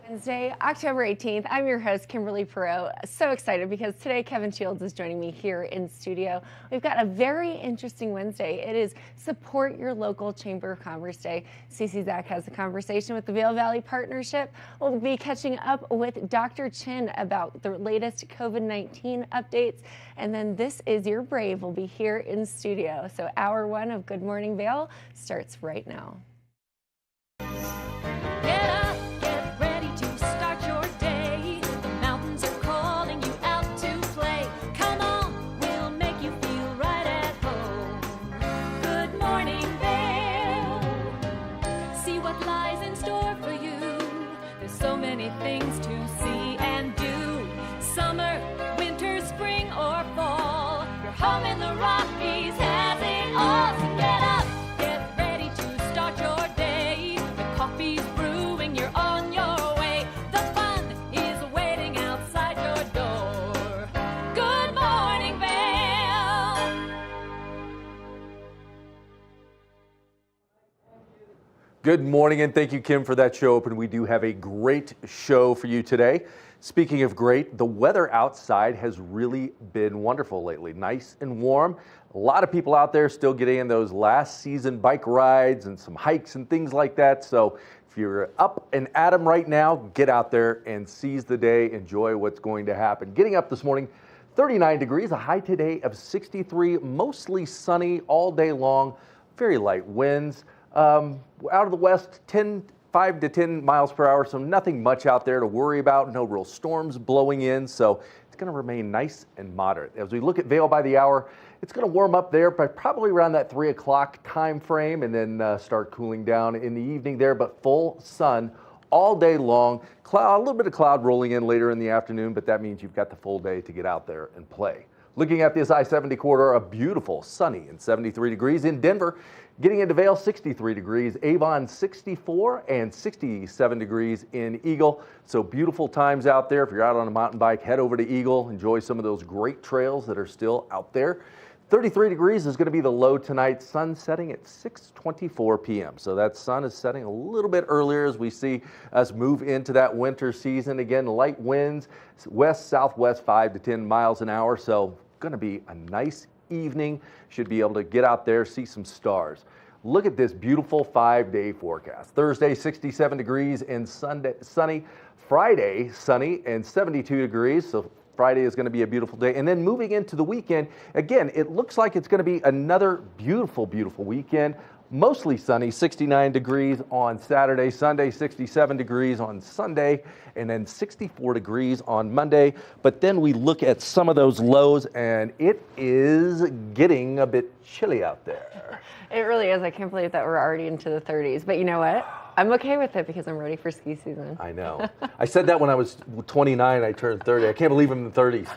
Wednesday, October 18th. I'm your host, Kimberly Perot. So excited because today Kevin Shields is joining me here in studio. We've got a very interesting Wednesday. It is Support Your Local Chamber of Commerce Day. Cece Zach has a conversation with the Vail Valley Partnership. We'll be catching up with Dr. Chin about the latest COVID-19 updates. And then This Is Your Brave will be here in studio. So hour one of Good Morning Vail starts right now. Things to see and do. Summer, winter, spring, or fall. Your home in the Rockies has it all. So get up, get ready to start your day. The coffee's brewing, you're on your way. The fun is waiting outside your door. Good morning, Vail. Good morning, and thank you, Kim, for that show open. We do have a great show for you today. Speaking of great, the weather outside has really been wonderful lately. Nice and warm. A lot of people out there still getting in those last season bike rides and some hikes and things like that. So if you're up and at 'em right now, get out there and seize the day. Enjoy what's going to happen. Getting up this morning, 39 degrees, a high today of 63, mostly sunny all day long, very light winds. Out of the west, 5 to 10 miles per hour, so nothing much out there to worry about. No real storms blowing in, so it's going to remain nice and moderate. As we look at Vail by the hour, it's going to warm up there by probably around that 3 o'clock time frame and then start cooling down in the evening there, but full sun all day long. A little bit of cloud rolling in later in the afternoon, but that means you've got the full day to get out there and play. Looking at this I-70 corridor, a beautiful sunny and 73 degrees in Denver. Getting into Vail, 63 degrees, Avon 64 and 67 degrees in Eagle. So beautiful times out there. If you're out on a mountain bike, head over to Eagle. Enjoy some of those great trails that are still out there. 33 degrees is going to be the low tonight. Sun setting at 6:24 p.m. So that sun is setting a little bit earlier as we see us move into that winter season. Again, light winds, west-southwest 5 to 10 miles an hour. So going to be a nice evening. Should be able to get out there, see some stars. Look at this beautiful 5-day forecast. Thursday, 67 degrees and Sunday, sunny. Friday, sunny and 72 degrees. So Friday is going to be a beautiful day. And then moving into the weekend, again, it looks like it's going to be another beautiful, beautiful weekend. Mostly sunny, 69 degrees on Saturday, Sunday 67 degrees on Sunday, and then 64 degrees on Monday. But then we look at some of those lows, and it is getting a bit chilly out there. It really is. I can't believe that we're already into the 30s. But you know what? I'm okay with it because I'm ready for ski season. I know. I said that when I was 29, I turned 30. I can't believe I'm in the 30s.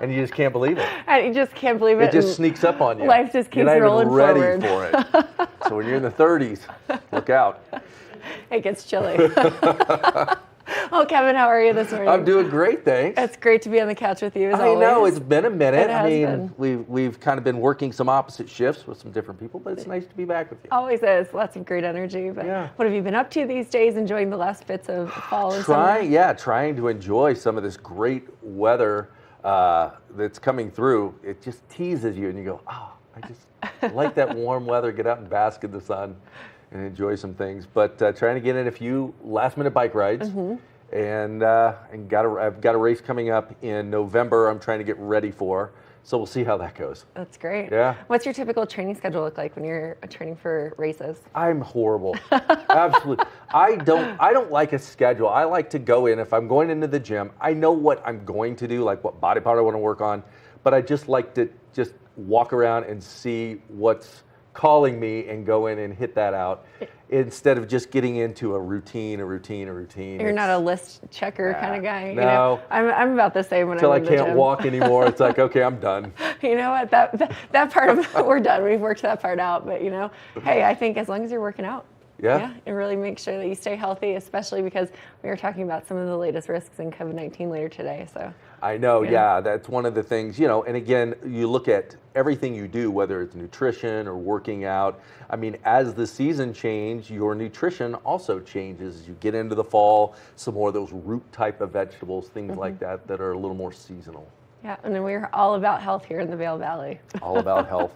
And you just can't believe it. And you just can't believe it. It just sneaks up on you. Life just keeps rolling forward. You're not even ready for it. So when you're in the 30s, look out. It gets chilly. Well, Kevin, how are you this morning? I'm doing great, thanks. It's great to be on the couch with you as always. I know, it's been a minute. I mean, we've kind of been working some opposite shifts with some different people, but it's nice to be back with you. Always is. Lots of great energy. But yeah. What have you been up to these days, enjoying the last bits of fall and summer? Trying to enjoy some of this great weather that's coming through. It just teases you and you go, oh, I just like that warm weather, get out and bask in the sun and enjoy some things. But trying to get in a few last minute bike rides. Mm-hmm. And I've got a race coming up in November I'm trying to get ready for. So we'll see how that goes. That's great. Yeah. What's your typical training schedule look like when you're training for races? I'm horrible. Absolutely. I don't like a schedule. I like to go in. If I'm going into the gym, I know what I'm going to do, like what body part I want to work on. But I just like to just walk around and see what's calling me and go in and hit that out instead of just getting into a routine. You're not a list checker kind of guy. No. You know, I'm about the same when I'm in the gym. Until I can't walk anymore, it's like, okay, I'm done. You know what? That part of we're done. We've worked that part out. But, you know, hey, I think as long as you're working out, Yeah, and really make sure that you stay healthy, especially because we were talking about some of the latest risks in COVID-19 later today. So I know, yeah, that's one of the things, you know, and again, you look at everything you do, whether it's nutrition or working out. I mean, as the season changes, your nutrition also changes. As you get into the fall, some more of those root type of vegetables, things like that, that are a little more seasonal. Yeah, and then we're all about health here in the Vail Valley. All about health.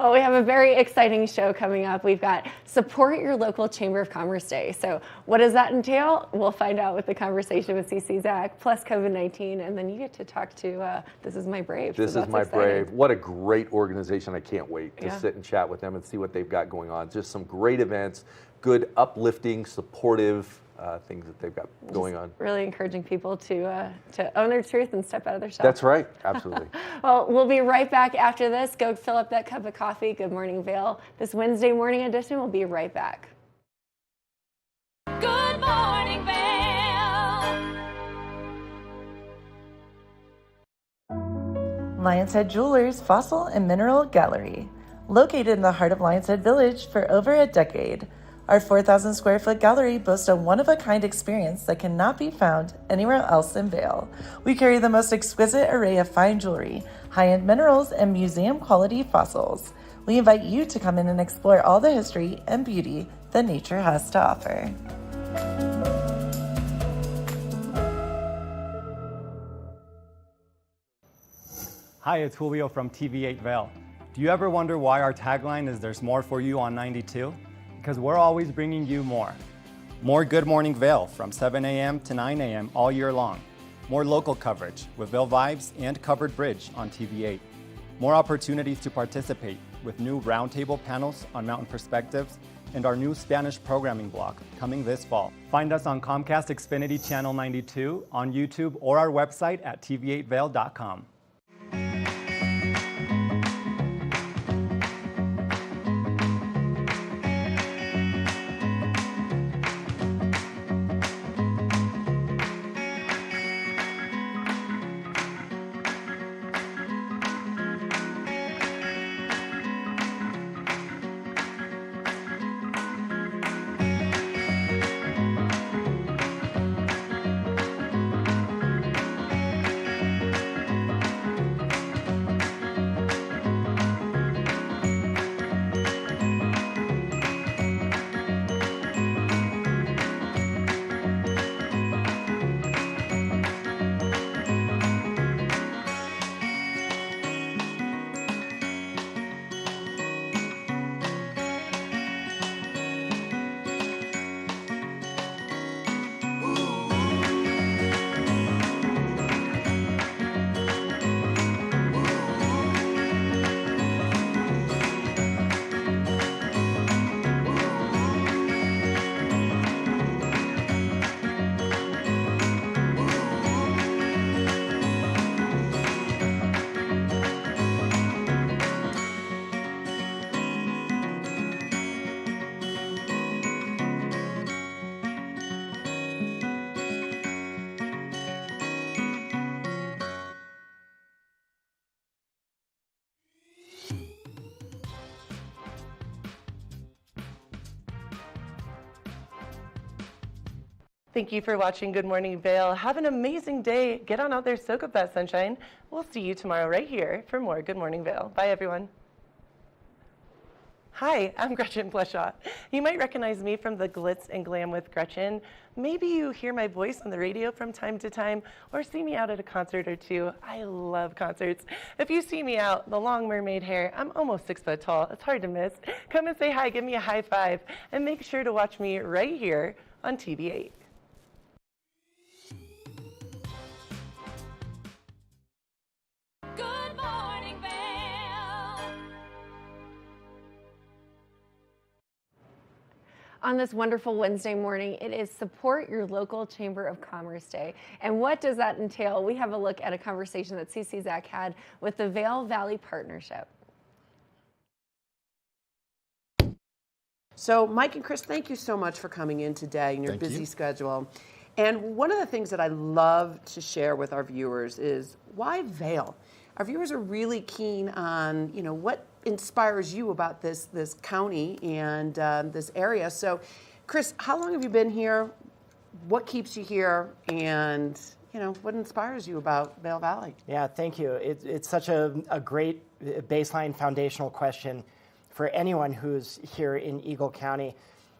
Well, we have a very exciting show coming up. We've got Support Your Local Chamber of Commerce Day. So what does that entail? We'll find out with the conversation with CC Zach, plus COVID-19, and then you get to talk to This Is My Brave. This is My Brave. What a great organization. I can't wait to sit and chat with them and see what they've got going on. Just some great events, good, uplifting, supportive things that they've got going on. Really encouraging people to own their truth and step out of their shell. That's right, absolutely. Well, we'll be right back after this. Go fill up that cup of coffee. Good morning, Vail. This Wednesday morning edition, we'll be right back. Good morning, Vail. Lions Head Jewelers Fossil and Mineral Gallery. Located in the heart of Lions Head Village for over a decade, our 4,000 square foot gallery boasts a one-of-a-kind experience that cannot be found anywhere else in Vail. We carry the most exquisite array of fine jewelry, high-end minerals, and museum-quality fossils. We invite you to come in and explore all the history and beauty that nature has to offer. Hi, it's Julio from TV8 Vail. Do you ever wonder why our tagline is "There's more for you on 92"? Because we're always bringing you more. More Good Morning Vail from 7 a.m. to 9 a.m. all year long. More local coverage with Vail Vibes and Covered Bridge on TV8. More opportunities to participate with new roundtable panels on mountain perspectives and our new Spanish programming block coming this fall. Find us on Comcast Xfinity Channel 92, on YouTube, or our website at tv8vail.com. Thank you for watching Good Morning Vail. Have an amazing day. Get on out there, soak up that sunshine. We'll see you tomorrow right here for more Good Morning Vail. Bye, everyone. Hi, I'm Gretchen Pleshaw. You might recognize me from the Glitz and Glam with Gretchen. Maybe you hear my voice on the radio from time to time or see me out at a concert or two. I love concerts. If you see me out, the long mermaid hair, I'm almost 6 foot tall. It's hard to miss. Come and say hi, give me a high five, and make sure to watch me right here on TV8. Good morning, Vail. On this wonderful Wednesday morning, it is Support Your Local Chamber of Commerce Day. And what does that entail? We have a look at a conversation that CC Zach had with the Vail Valley Partnership. So Mike and Chris, thank you so much for coming in today in your busy schedule. And one of the things that I love to share with our viewers is why Vail? Our viewers are really keen on, you know, what inspires you about this county and this area. So, Chris, how long have you been here? What keeps you here? And what inspires you about Vail Valley? Yeah, thank you. It's such a great baseline foundational question for anyone who's here in Eagle County.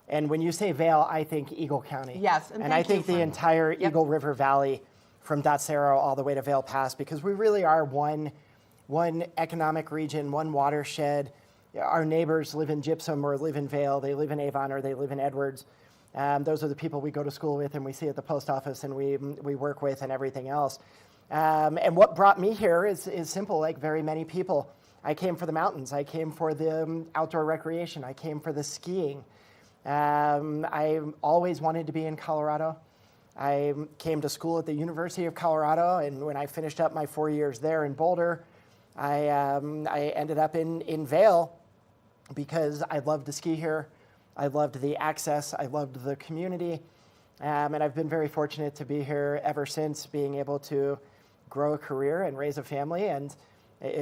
And when you say Vail, I think Eagle County. Yes, and I think the entire Eagle River Valley from Dotsero all the way to Vail Pass, because we really are one economic region, one watershed. Our neighbors live in Gypsum or live in Vail, they live in Avon or they live in Edwards. Those are the people we go to school with and we see at the post office and we work with and everything else. And what brought me here is simple, like very many people. I came for the mountains. I came for the outdoor recreation. I came for the skiing. I always wanted to be in Colorado. I came to school at the University of Colorado, and when I finished up my 4 years there in Boulder, I ended up in Vail because I loved to ski here. I loved the access. I loved the community. And I've been very fortunate to be here ever since, being able to grow a career and raise a family and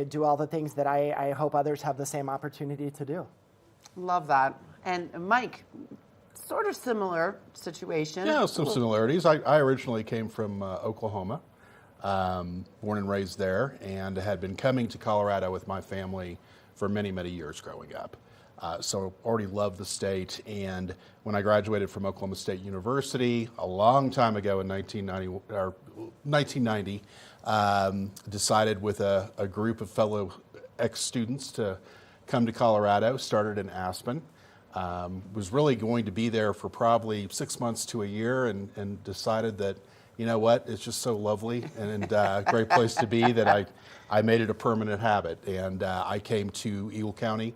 do all the things that I hope others have the same opportunity to do. Love that. And Mike, sort of similar situation. Yeah, some similarities. I originally came from Oklahoma, born and raised there, and had been coming to Colorado with my family for many, many years growing up. So already loved the state, and when I graduated from Oklahoma State University a long time ago in 1990, decided with a group of fellow ex-students to come to Colorado, started in Aspen. Was really going to be there for probably 6 months to a year, and decided that, you know what, it's just so lovely and a great place to be that I made it a permanent habit. And I came to Eagle County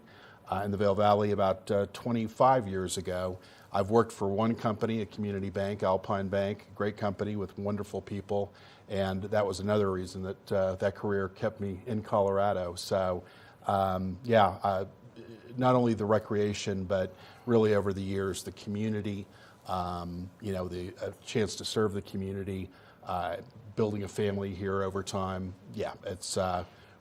in the Vail Valley about 25 years ago. I've worked for one company, a community bank, Alpine Bank, a great company with wonderful people, and that was another reason that that career kept me in Colorado. So not only the recreation, but really over the years, the community, the chance to serve the community, building a family here over time. Yeah, it's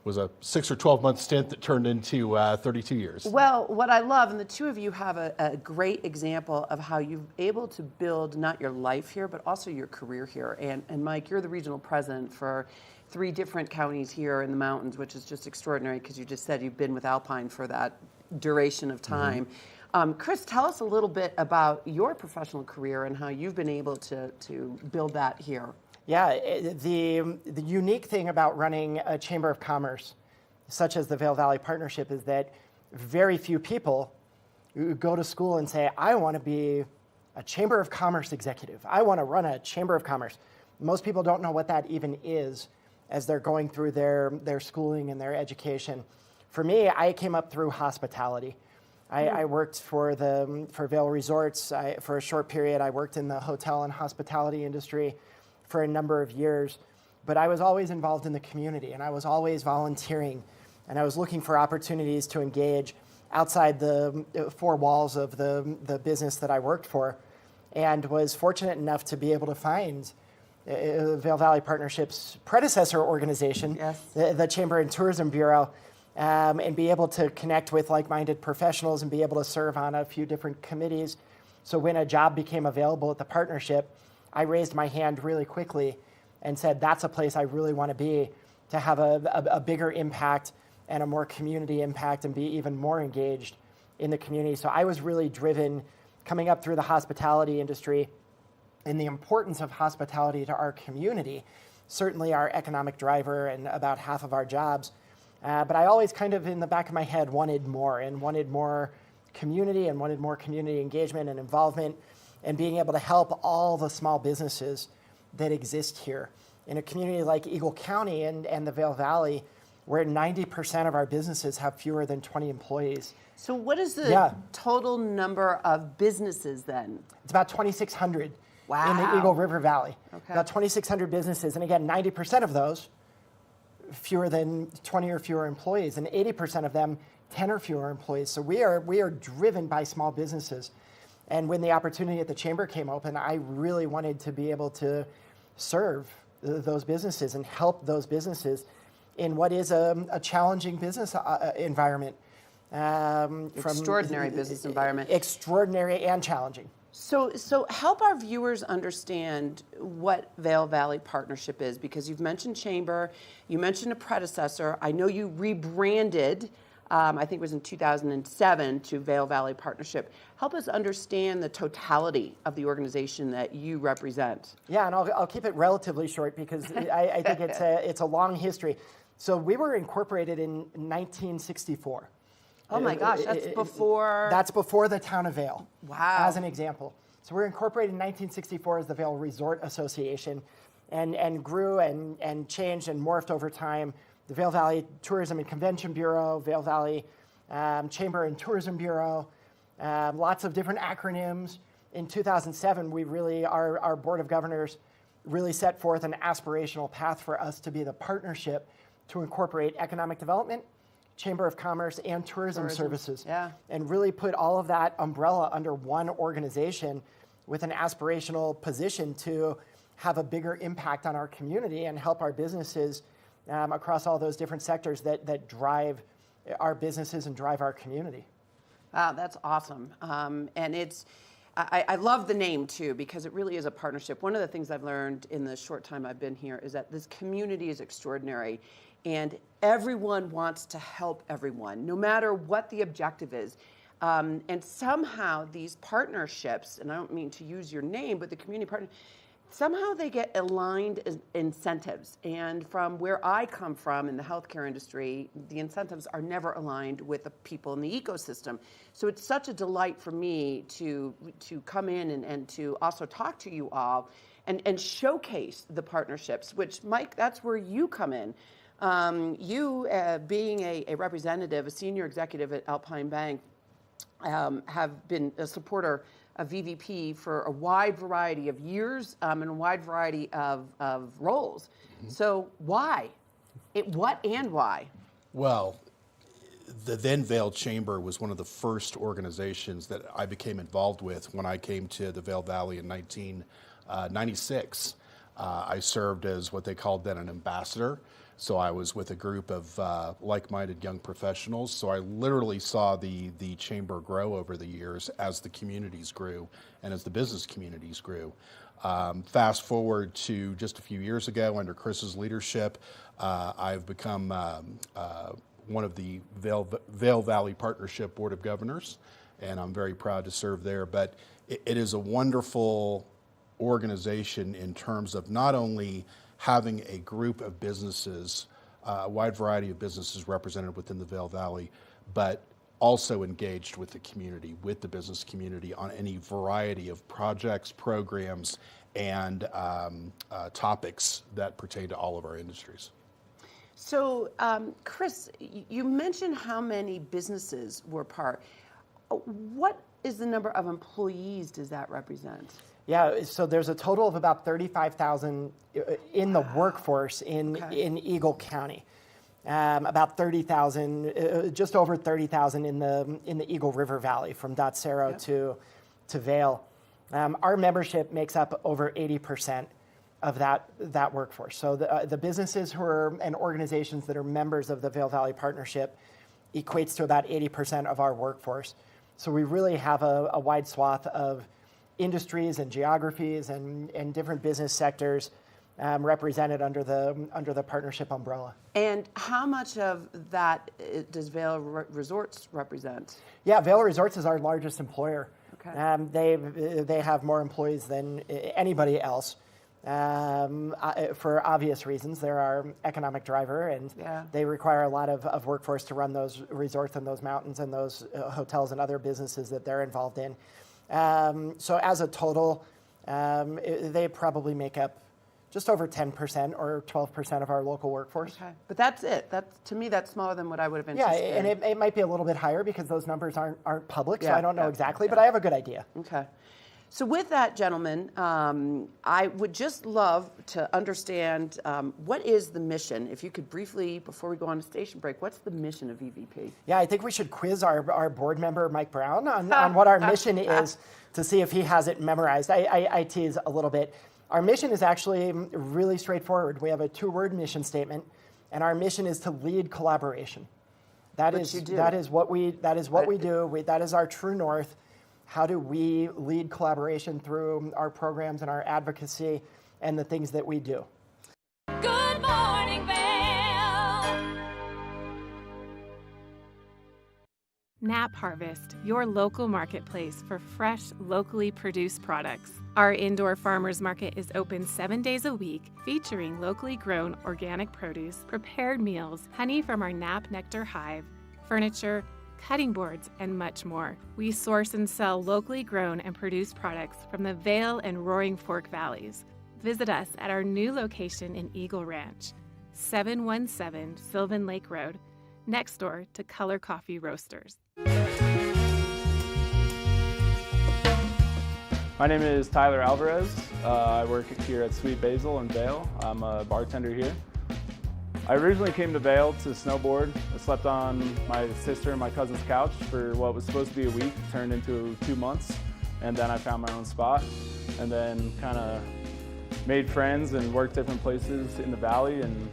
was a 6 or 12 month stint that turned into 32 years. Well, what I love, and the two of you have a great example of how you've able to build not your life here, but also your career here. And Mike, you're the regional president for 3 different counties here in the mountains, which is just extraordinary because you just said you've been with Alpine for that duration of time. Mm-hmm. Chris, tell us a little bit about your professional career and how you've been able to build that here. Yeah, the unique thing about running a Chamber of Commerce, such as the Vail Valley Partnership, is that very few people go to school and say, I want to be a Chamber of Commerce executive. I want to run a Chamber of Commerce. Most people don't know what that even is as they're going through their schooling and their education. For me, I came up through hospitality. I worked for Vail Resorts. For a short period, I worked in the hotel and hospitality industry for a number of years, but I was always involved in the community, and I was always volunteering, and I was looking for opportunities to engage outside the 4 walls of the business that I worked for, and was fortunate enough to be able to find Vail Valley Partnership's predecessor organization, yes, the Chamber and Tourism Bureau, and be able to connect with like-minded professionals and be able to serve on a few different committees. So when a job became available at the partnership, I raised my hand really quickly and said, that's a place I really want to be, to have a bigger impact and a more community impact and be even more engaged in the community. So I was really driven coming up through the hospitality industry and the importance of hospitality to our community, certainly our economic driver and about half of our jobs. But I always kind of in the back of my head wanted more community and wanted more community engagement and involvement, and being able to help all the small businesses that exist here. In a community like Eagle County and the Vail Valley, where 90% of our businesses have fewer than 20 employees. So what is the total number of businesses then? It's about 2,600 wow. in the Eagle River Valley. Okay. About 2,600 businesses, and again, 90% of those fewer than 20 or fewer employees, and 80% of them 10 or fewer employees. So we are driven by small businesses. And when the opportunity at the Chamber came open, I really wanted to be able to serve those businesses and help those businesses in what is a challenging business environment. Extraordinary business environment. Extraordinary and challenging. So help our viewers understand what Vail Valley Partnership is, because you've mentioned Chamber, you mentioned a predecessor. I know you rebranded, I think it was in 2007, to Vail Valley Partnership. Help us understand the totality of the organization that you represent. Yeah, and I'll keep it relatively short because I think it's a long history. So we were incorporated in 1964. Oh my gosh, that's before... That's before the town of Vail. Wow. As an example. So we're incorporated in 1964 as the Vail Resort Association and grew and changed and morphed over time. The Vail Valley Tourism and Convention Bureau, Vail Valley Chamber and Tourism Bureau, lots of different acronyms. In 2007, we really, our Board of Governors really set forth an aspirational path for us to be the partnership to incorporate economic development, Chamber of Commerce, and tourism services. Yeah. And really put all of that umbrella under one organization with an aspirational position to have a bigger impact on our community and help our businesses across all those different sectors that drive our businesses and drive our community. Wow, that's awesome. And I love the name too, because it really is a partnership. One of the things I've learned in the short time I've been here is that this community is extraordinary, and everyone wants to help everyone, no matter what the objective is. And somehow these partnerships, and I don't mean to use your name, but the community partner, somehow they get aligned incentives. And from where I come from in the healthcare industry, the incentives are never aligned with the people in the ecosystem. So it's such a delight for me to come in and to also talk to you all and showcase the partnerships, which, Mike, that's where you come in. You, being a representative, a senior executive at Alpine Bank, have been a supporter of VVP for a wide variety of years and a wide variety of roles. Mm-hmm. So why? What and why? Well, the then Vail Chamber was one of the first organizations that I became involved with when I came to the Vail Valley in 1996. I served as what they called then an ambassador. So I was with a group of like-minded young professionals. So I literally saw the chamber grow over the years as the communities grew and as the business communities grew. Fast forward to just a few years ago, under Chris's leadership, I've become one of the Vail Valley Partnership Board of Governors, and I'm very proud to serve there. But it is a wonderful organization in terms of not only having a group of businesses, a wide variety of businesses represented within the Vail Valley, but also engaged with the community, with the business community on any variety of projects, programs, and topics that pertain to all of our industries. So, Chris, you mentioned how many businesses were part. What is the number of employees does that represent? Yeah, so there's a total of about 35,000 in the workforce in Eagle County. About 30,000, just over 30,000 in the Eagle River Valley, from Dotsero to Vail. Our membership makes up over 80% of that workforce. So the businesses who are and organizations that are members of the Vail Valley Partnership equates to about 80% of our workforce. So we really have a wide swath of industries and geographies and different business sectors represented under the partnership umbrella. And how much of that does Vail Resorts represent? Yeah, Vail Resorts is our largest employer. Okay. They have more employees than anybody else. For obvious reasons. They're our economic driver, and they require a lot of workforce to run those resorts and those mountains and those hotels and other businesses that they're involved in. So as a total, they probably make up just over 10% or 12% of our local workforce. Okay, but that's it. To me, that's smaller than what I would have anticipated. Yeah, and it might be a little bit higher because those numbers aren't public, so I don't know exactly, but I have a good idea. Okay. So with that, gentlemen, I would just love to understand what is the mission. If you could briefly, before we go on to station break, what's the mission of EVP? Yeah, I think we should quiz our board member, Mike Brown, on what our mission is to see if he has it memorized. I tease a little bit. Our mission is actually really straightforward. We have a 2-word mission statement, and our mission is to lead collaboration. That is what we do. That is our true north. how do we lead collaboration through our programs and our advocacy and the things that we do. Good morning, Vail. Nap Harvest, your local marketplace for fresh, locally produced products. Our indoor farmers market is open 7 days a week, featuring locally grown organic produce, prepared meals, honey from our Nap Nectar hive, furniture, cutting boards, and much more. We source and sell locally grown and produced products from the Vail and Roaring Fork Valleys. Visit us at our new location in Eagle Ranch, 717 Sylvan Lake Road, next door to Color Coffee Roasters. My name is Tyler Alvarez. I work here at Sweet Basil in Vail. I'm a bartender here. I originally came to Vail to snowboard. I slept on my sister and my cousin's couch for what was supposed to be a week, turned into 2 months, and then I found my own spot, and then kind of made friends and worked different places in the valley and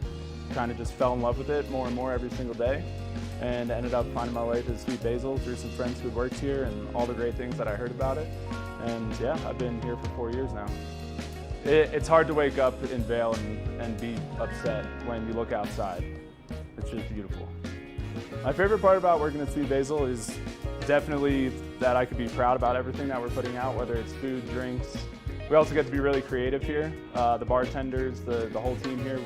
kind of just fell in love with it more and more every single day, and ended up finding my way to Sweet Basil through some friends who had worked here and all the great things that I heard about it. And yeah, I've been here for 4 years now. It's hard to wake up in Vail and be upset when you look outside. It's just beautiful. My favorite part about working at Sweet Basil is definitely that I could be proud about everything that we're putting out, whether it's food, drinks. We also get to be really creative here. The bartenders, the whole team here,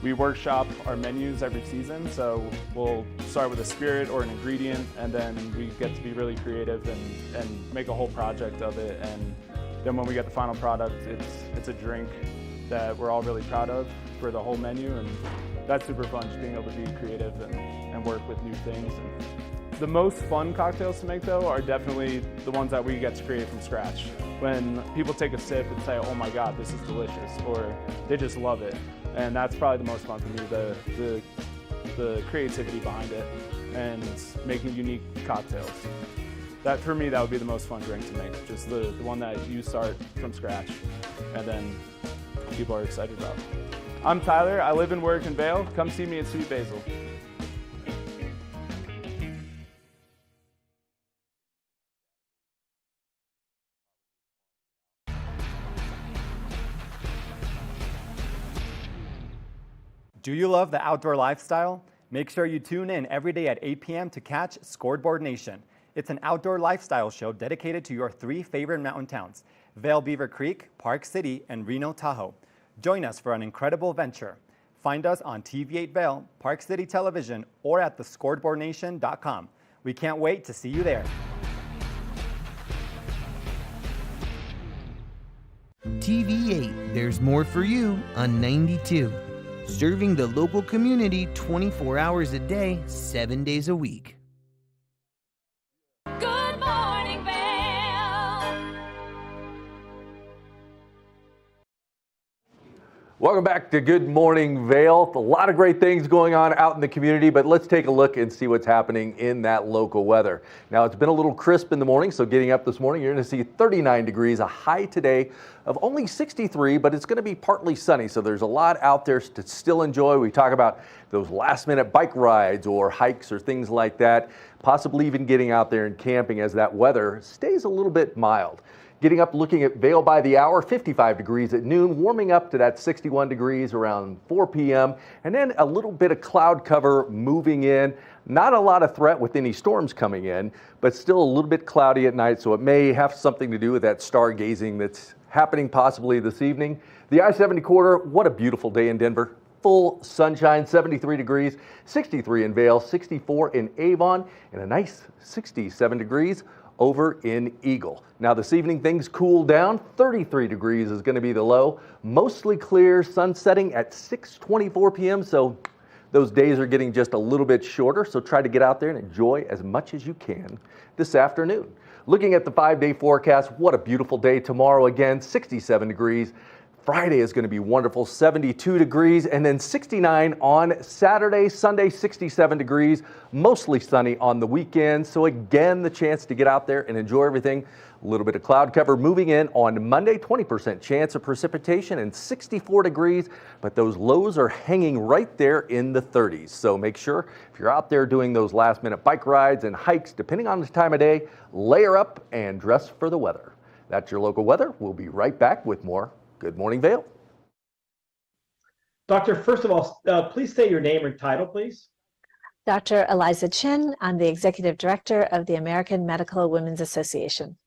we workshop our menus every season, so we'll start with a spirit or an ingredient, and then we get to be really creative and make a whole project of it. And then when we get the final product, it's a drink that we're all really proud of for the whole menu, and that's super fun, just being able to be creative and work with new things. And the most fun cocktails to make, though, are definitely the ones that we get to create from scratch. When people take a sip and say, oh my God, this is delicious, or they just love it. And that's probably the most fun for me, the creativity behind it and making unique cocktails. That, for me, that would be the most fun drink to make, just the one that you start from scratch and then people are excited about. I'm Tyler, I live and work in Vail. Come see me at Sweet Basil. Do you love the outdoor lifestyle? Make sure you tune in every day at 8 p.m. to catch Scoreboard Nation. It's an outdoor lifestyle show dedicated to your 3 favorite mountain towns, Vail Beaver Creek, Park City, and Reno Tahoe. Join us for an incredible venture. Find us on TV8 Vail, Park City Television, or at thescoreboardnation.com. We can't wait to see you there. TV8, there's more for you on 92. Serving the local community 24 hours a day, 7 days a week. Good morning, Vail. Welcome back to Good Morning Vail. A lot of great things going on out in the community, but let's take a look and see what's happening in that local weather. Now, it's been a little crisp in the morning, so getting up this morning, you're going to see 39 degrees, a high today of only 63, but it's going to be partly sunny, so there's a lot out there to still enjoy. We talk about those last-minute bike rides or hikes or things like that, possibly even getting out there and camping as that weather stays a little bit mild. Getting up, looking at Vail by the hour, 55 degrees at noon, warming up to that 61 degrees around 4 p.m. And then a little bit of cloud cover moving in. Not a lot of threat with any storms coming in, but still a little bit cloudy at night, so it may have something to do with that stargazing that's happening possibly this evening. The I-70 corridor, what a beautiful day in Denver. Full sunshine, 73 degrees, 63 in Vail, 64 in Avon, and a nice 67 degrees over in Eagle. Now this evening things cool down. 33 degrees is going to be the low. Mostly clear, sun setting at 6:24 p.m. So those days are getting just a little bit shorter. So try to get out there and enjoy as much as you can this afternoon. Looking at the 5-day forecast, what a beautiful day tomorrow again. 67 degrees. Friday is going to be wonderful, 72 degrees, and then 69 on Saturday. Sunday, 67 degrees, mostly sunny on the weekend. So again, the chance to get out there and enjoy everything. A little bit of cloud cover moving in on Monday, 20% chance of precipitation and 64 degrees, but those lows are hanging right there in the 30s. So make sure if you're out there doing those last minute bike rides and hikes, depending on the time of day, layer up and dress for the weather. That's your local weather. We'll be right back with more Good Morning Vail. Doctor, first of all, please state your name and title, please. Dr. Eliza Chin. I'm the Executive Director of the American Medical Women's Association.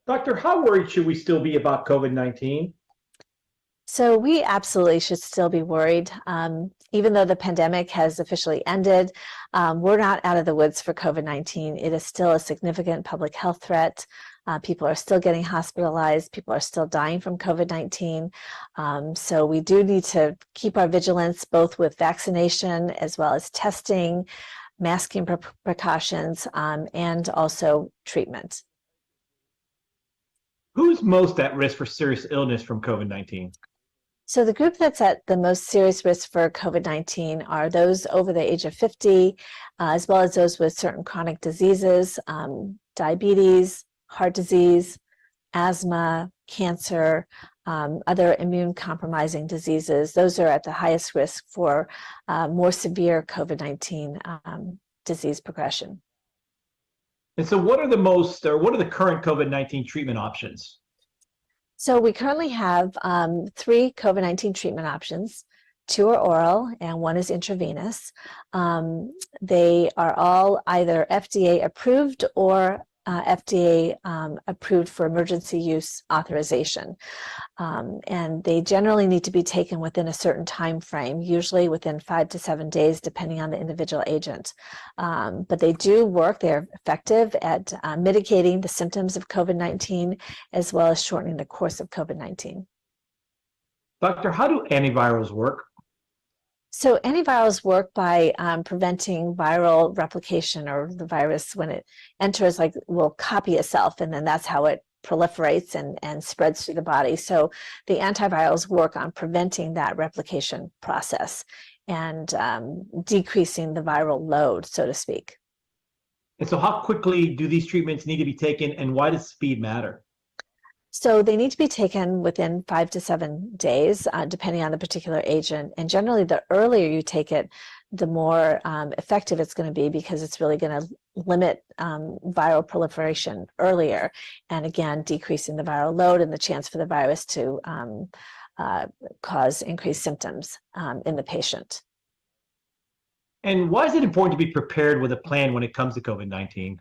Doctor, how worried should we still be about COVID-19? So we absolutely should still be worried. Even though the pandemic has officially ended, we're not out of the woods for COVID-19. It is still a significant public health threat. People are still getting hospitalized. People are still dying from COVID-19. So we do need to keep our vigilance both with vaccination as well as testing, masking precautions, and also treatment. Who's most at risk for serious illness from COVID-19? So the group that's at the most serious risk for COVID-19 are those over the age of 50, as well as those with certain chronic diseases, diabetes, heart disease, asthma, cancer, other immune compromising diseases. Those are at the highest risk for more severe COVID-19 disease progression. And so what are the current COVID-19 treatment options? So we currently have 3 COVID-19 treatment options. 2 are oral and 1 is intravenous. They are all either FDA approved or FDA approved for emergency use authorization. And they generally need to be taken within a certain time frame, usually within 5 to 7 days, depending on the individual agent. But they do work. They're effective at mitigating the symptoms of COVID-19 as well as shortening the course of COVID-19. Doctor, how do antivirals work? So antivirals work by preventing viral replication, or the virus, when it enters, will copy itself, and then that's how it proliferates and spreads through the body. So the antivirals work on preventing that replication process and decreasing the viral load, so to speak. And so how quickly do these treatments need to be taken, and why does speed matter? So they need to be taken within 5 to 7 days, depending on the particular agent. And generally, the earlier you take it, the more effective it's going to be, because it's really going to limit viral proliferation earlier. And again, decreasing the viral load and the chance for the virus to cause increased symptoms in the patient. And why is it important to be prepared with a plan when it comes to COVID-19?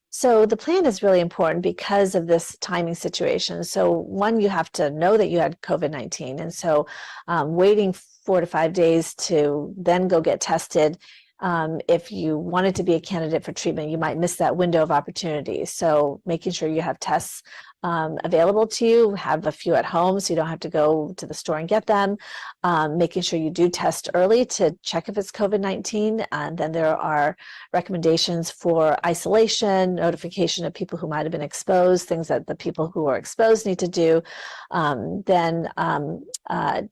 So the plan is really important because of this timing situation. So one, you have to know that you had COVID-19. And so waiting 4 to 5 days to then go get tested, if you wanted to be a candidate for treatment, you might miss that window of opportunity. So making sure you have tests available to you, have a few at home so you don't have to go to the store and get them, making sure you do test early to check if it's COVID-19. And then there are recommendations for isolation, notification of people who might have been exposed, things that the people who are exposed need to do. Then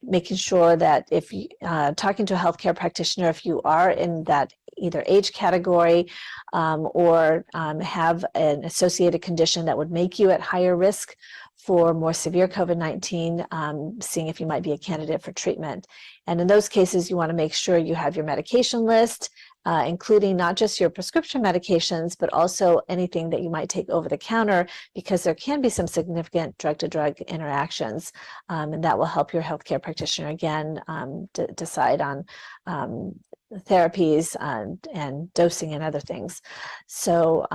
making sure that if you talking to a healthcare practitioner, if you are in that either age category or have an associated condition that would make you at higher risk for more severe COVID-19, seeing if you might be a candidate for treatment. And in those cases, you want to make sure you have your medication list, including not just your prescription medications, but also anything that you might take over the counter, because there can be some significant drug-to-drug interactions, and that will help your healthcare practitioner, again, decide on therapies and dosing and other things. So,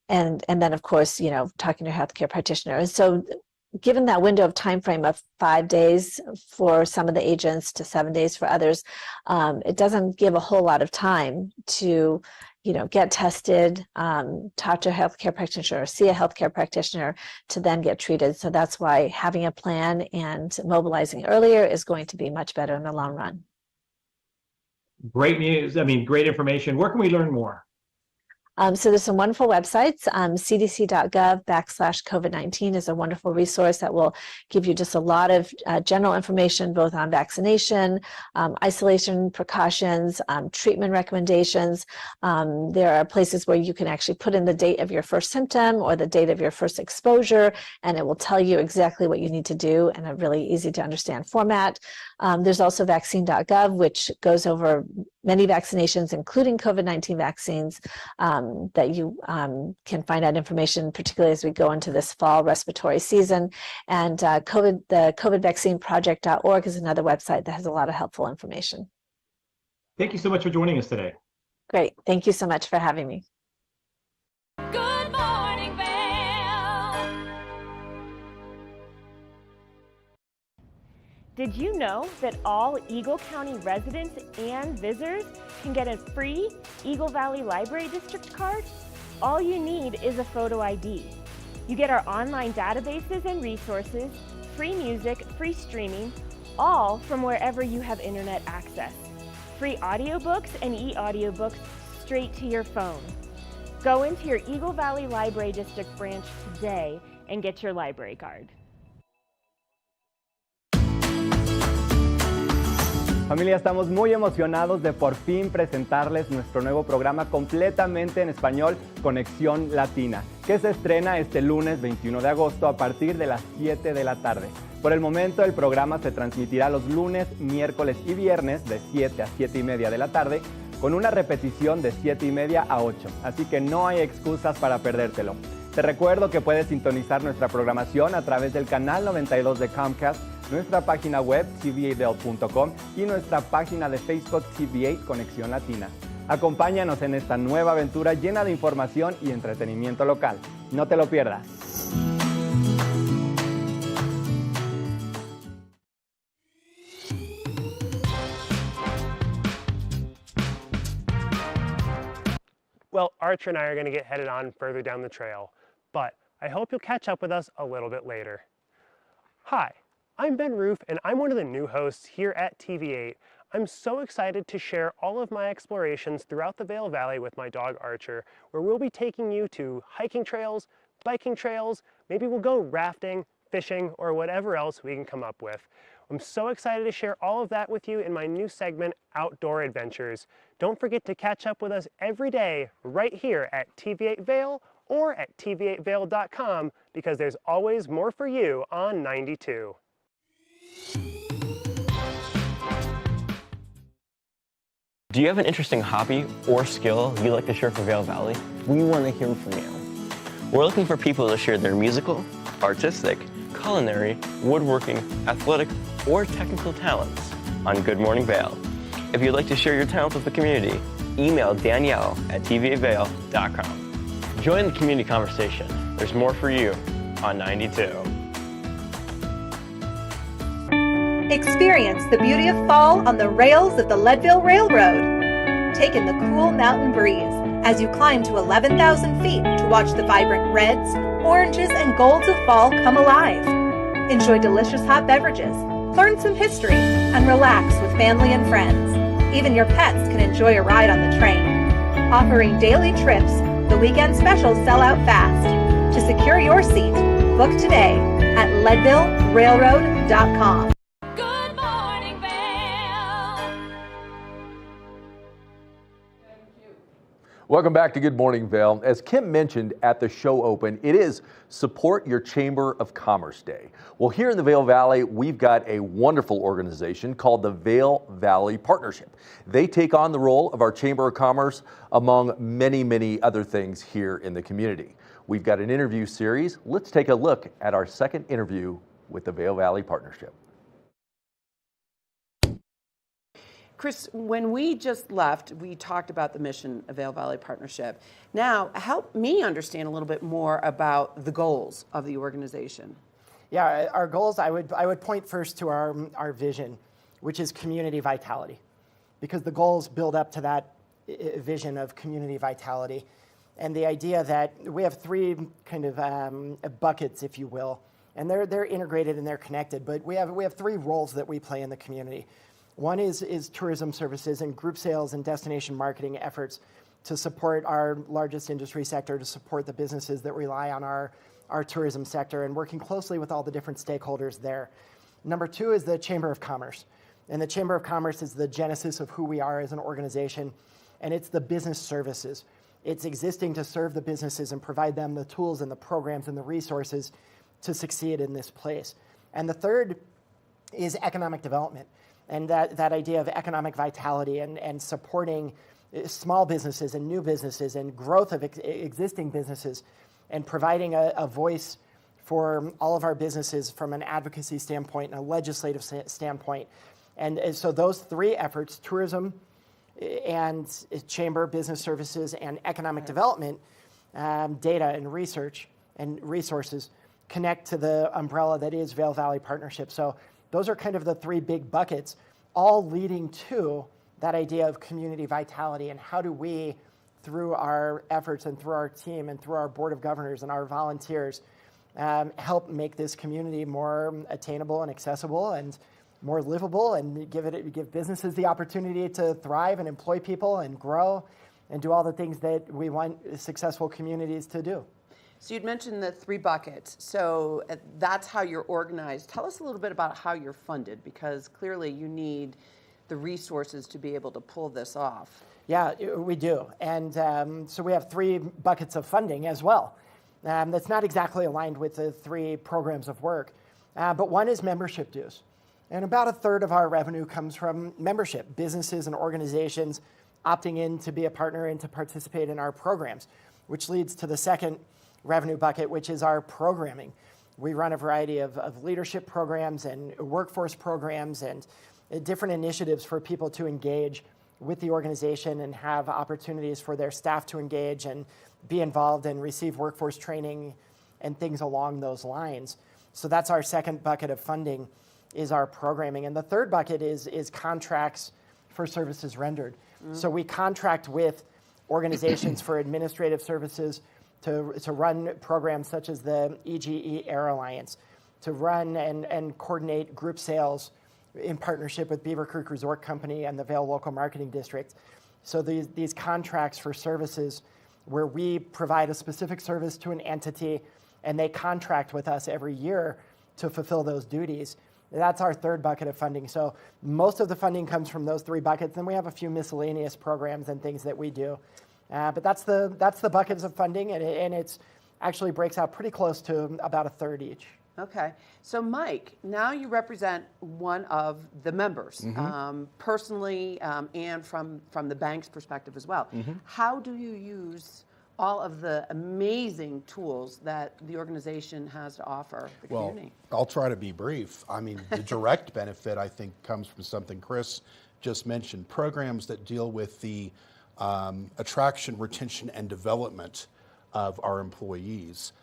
and then of course, talking to your healthcare practitioner. And so given that window of time frame of 5 days for some of the agents to 7 days for others, it doesn't give a whole lot of time to get tested, talk to a healthcare practitioner, or see a healthcare practitioner to then get treated. So that's why having a plan and mobilizing earlier is going to be much better in the long run. Great news. Great information. Where can we learn more? So there's some wonderful websites. cdc.gov/COVID-19 is a wonderful resource that will give you just a lot of general information, both on vaccination, isolation precautions, treatment recommendations. There are places where you can actually put in the date of your first symptom or the date of your first exposure, and it will tell you exactly what you need to do in a really easy to understand format. There's also vaccine.gov, which goes over many vaccinations, including COVID-19 vaccines, that you can find out information, particularly as we go into this fall respiratory season. And the COVIDvaccineproject.org is another website that has a lot of helpful information. Thank you so much for joining us today. Great. Thank you so much for having me. Good morning, Vail. Did you know that all Eagle County residents and visitors can get a free Eagle Valley Library District card? All you need is a photo ID. You get our online databases and resources, free music, free streaming, all from wherever you have internet access. Free audiobooks and e-audiobooks straight to your phone. Go into your Eagle Valley Library District branch today and get your library card. Familia, estamos muy emocionados de por fin presentarles nuestro nuevo programa completamente en español, Conexión Latina, que se estrena este lunes 21 de agosto a partir de las 7 de la tarde. Por el momento, el programa se transmitirá los lunes, miércoles y viernes de 7 a 7 y media de la tarde, con una repetición de 7 y media a 8, así que no hay excusas para perdértelo. Te recuerdo que puedes sintonizar nuestra programación a través del canal 92 de Comcast, nuestra página web tva.com y nuestra página de Facebook TVA Conexión Latina. Acompáñanos en esta nueva aventura llena de información y entretenimiento local. No te lo pierdas. Well, Archer and I are going to get headed on further down the trail, but I hope you'll catch up with us a little bit later. Hi, I'm Ben Roof, and I'm one of the new hosts here at TV8. I'm so excited to share all of my explorations throughout the Vail Valley with my dog Archer, where we'll be taking you to hiking trails, biking trails, maybe we'll go rafting, fishing, or whatever else we can come up with. I'm so excited to share all of that with you in my new segment, Outdoor Adventures. Don't forget to catch up with us every day right here at TV8 Vail or at tv8vail.com, because there's always more for you on 92. Do you have an interesting hobby or skill you'd like to share for Vail Valley? We want to hear from you. We're looking for people to share their musical, artistic, culinary, woodworking, athletic, or technical talents on Good Morning Vail. If you'd like to share your talents with the community, email Danielle at tva8vail.com. Join the community conversation. There's more for you on 92. Experience the beauty of fall on the rails of the Leadville Railroad. Take in the cool mountain breeze as you climb to 11,000 feet to watch the vibrant reds, oranges, and golds of fall come alive. Enjoy delicious hot beverages, learn some history, and relax with family and friends. Even your pets can enjoy a ride on the train. Offering daily trips, the weekend specials sell out fast. To secure your seat, book today at leadvillerailroad.com. Welcome back to Good Morning Vail. As Kim mentioned at the show open, it is Support Your Chamber of Commerce Day. Well, here in the Vail Valley, we've got a wonderful organization called the Vail Valley Partnership. They take on the role of our Chamber of Commerce among many, many other things here in the community. We've got an interview series. Let's take a look at our second interview with the Vail Valley Partnership. Chris, when we just left, we talked about the mission of Vail Valley Partnership. Now, help me understand a little bit more about the goals of the organization. Yeah, our goals, I would point first to our vision, which is community vitality, because the goals build up to that vision of community vitality. And the idea that we have three kind of buckets, if you will, and they're integrated and they're connected, but we have three roles that we play in the community. One is tourism services and group sales and destination marketing efforts to support our largest industry sector, to support the businesses that rely on our tourism sector, and working closely with all the different stakeholders there. Number 2 is the Chamber of Commerce. And the Chamber of Commerce is the genesis of who we are as an organization, and it's the business services. It's existing to serve the businesses and provide them the tools and the programs and the resources to succeed in this place. And the third is economic development, and that idea of economic vitality and supporting small businesses and new businesses and growth of existing businesses, and providing a voice for all of our businesses from an advocacy standpoint and a legislative standpoint. And so those 3 efforts, tourism and chamber, business services, and economic development, data and research and resources, connect to the umbrella that is Vail Valley Partnership. So those are kind of the 3 big buckets, all leading to that idea of community vitality, and how do we, through our efforts and through our team and through our board of governors and our volunteers, help make this community more attainable and accessible and more livable, and give businesses the opportunity to thrive and employ people and grow and do all the things that we want successful communities to do. So you'd mentioned the 3 buckets. So that's how you're organized. Tell us a little bit about how you're funded, because clearly you need the resources to be able to pull this off. Yeah, we do. And so we have 3 buckets of funding as well. That's not exactly aligned with the 3 programs of work, but one is membership dues. And about 1/3 of our revenue comes from membership, businesses and organizations opting in to be a partner and to participate in our programs, which leads to the second revenue bucket, which is our programming. We run a variety of leadership programs and workforce programs and different initiatives for people to engage with the organization and have opportunities for their staff to engage and be involved and receive workforce training and things along those lines. So that's our second bucket of funding, is our programming. And the third bucket is contracts for services rendered. So we contract with organizations for administrative services to run programs such as the EGE Air Alliance, to run and coordinate group sales in partnership with Beaver Creek Resort Company and the Vail Local Marketing District. So these contracts for services where we provide a specific service to an entity and they contract with us every year to fulfill those duties. That's our third bucket of funding. So most of the funding comes from those 3 buckets. Then we have a few miscellaneous programs and things that we do. But that's the buckets of funding, and it's actually breaks out pretty close to about 1/3 each. Okay. So Mike, now you represent one of the members, personally and from the bank's perspective as well. How do you use all of the amazing tools that the organization has to offer the community? I'll try to be brief. I mean, the direct benefit, I think, comes from something Chris just mentioned, programs that deal with the attraction, retention, and development of our employees.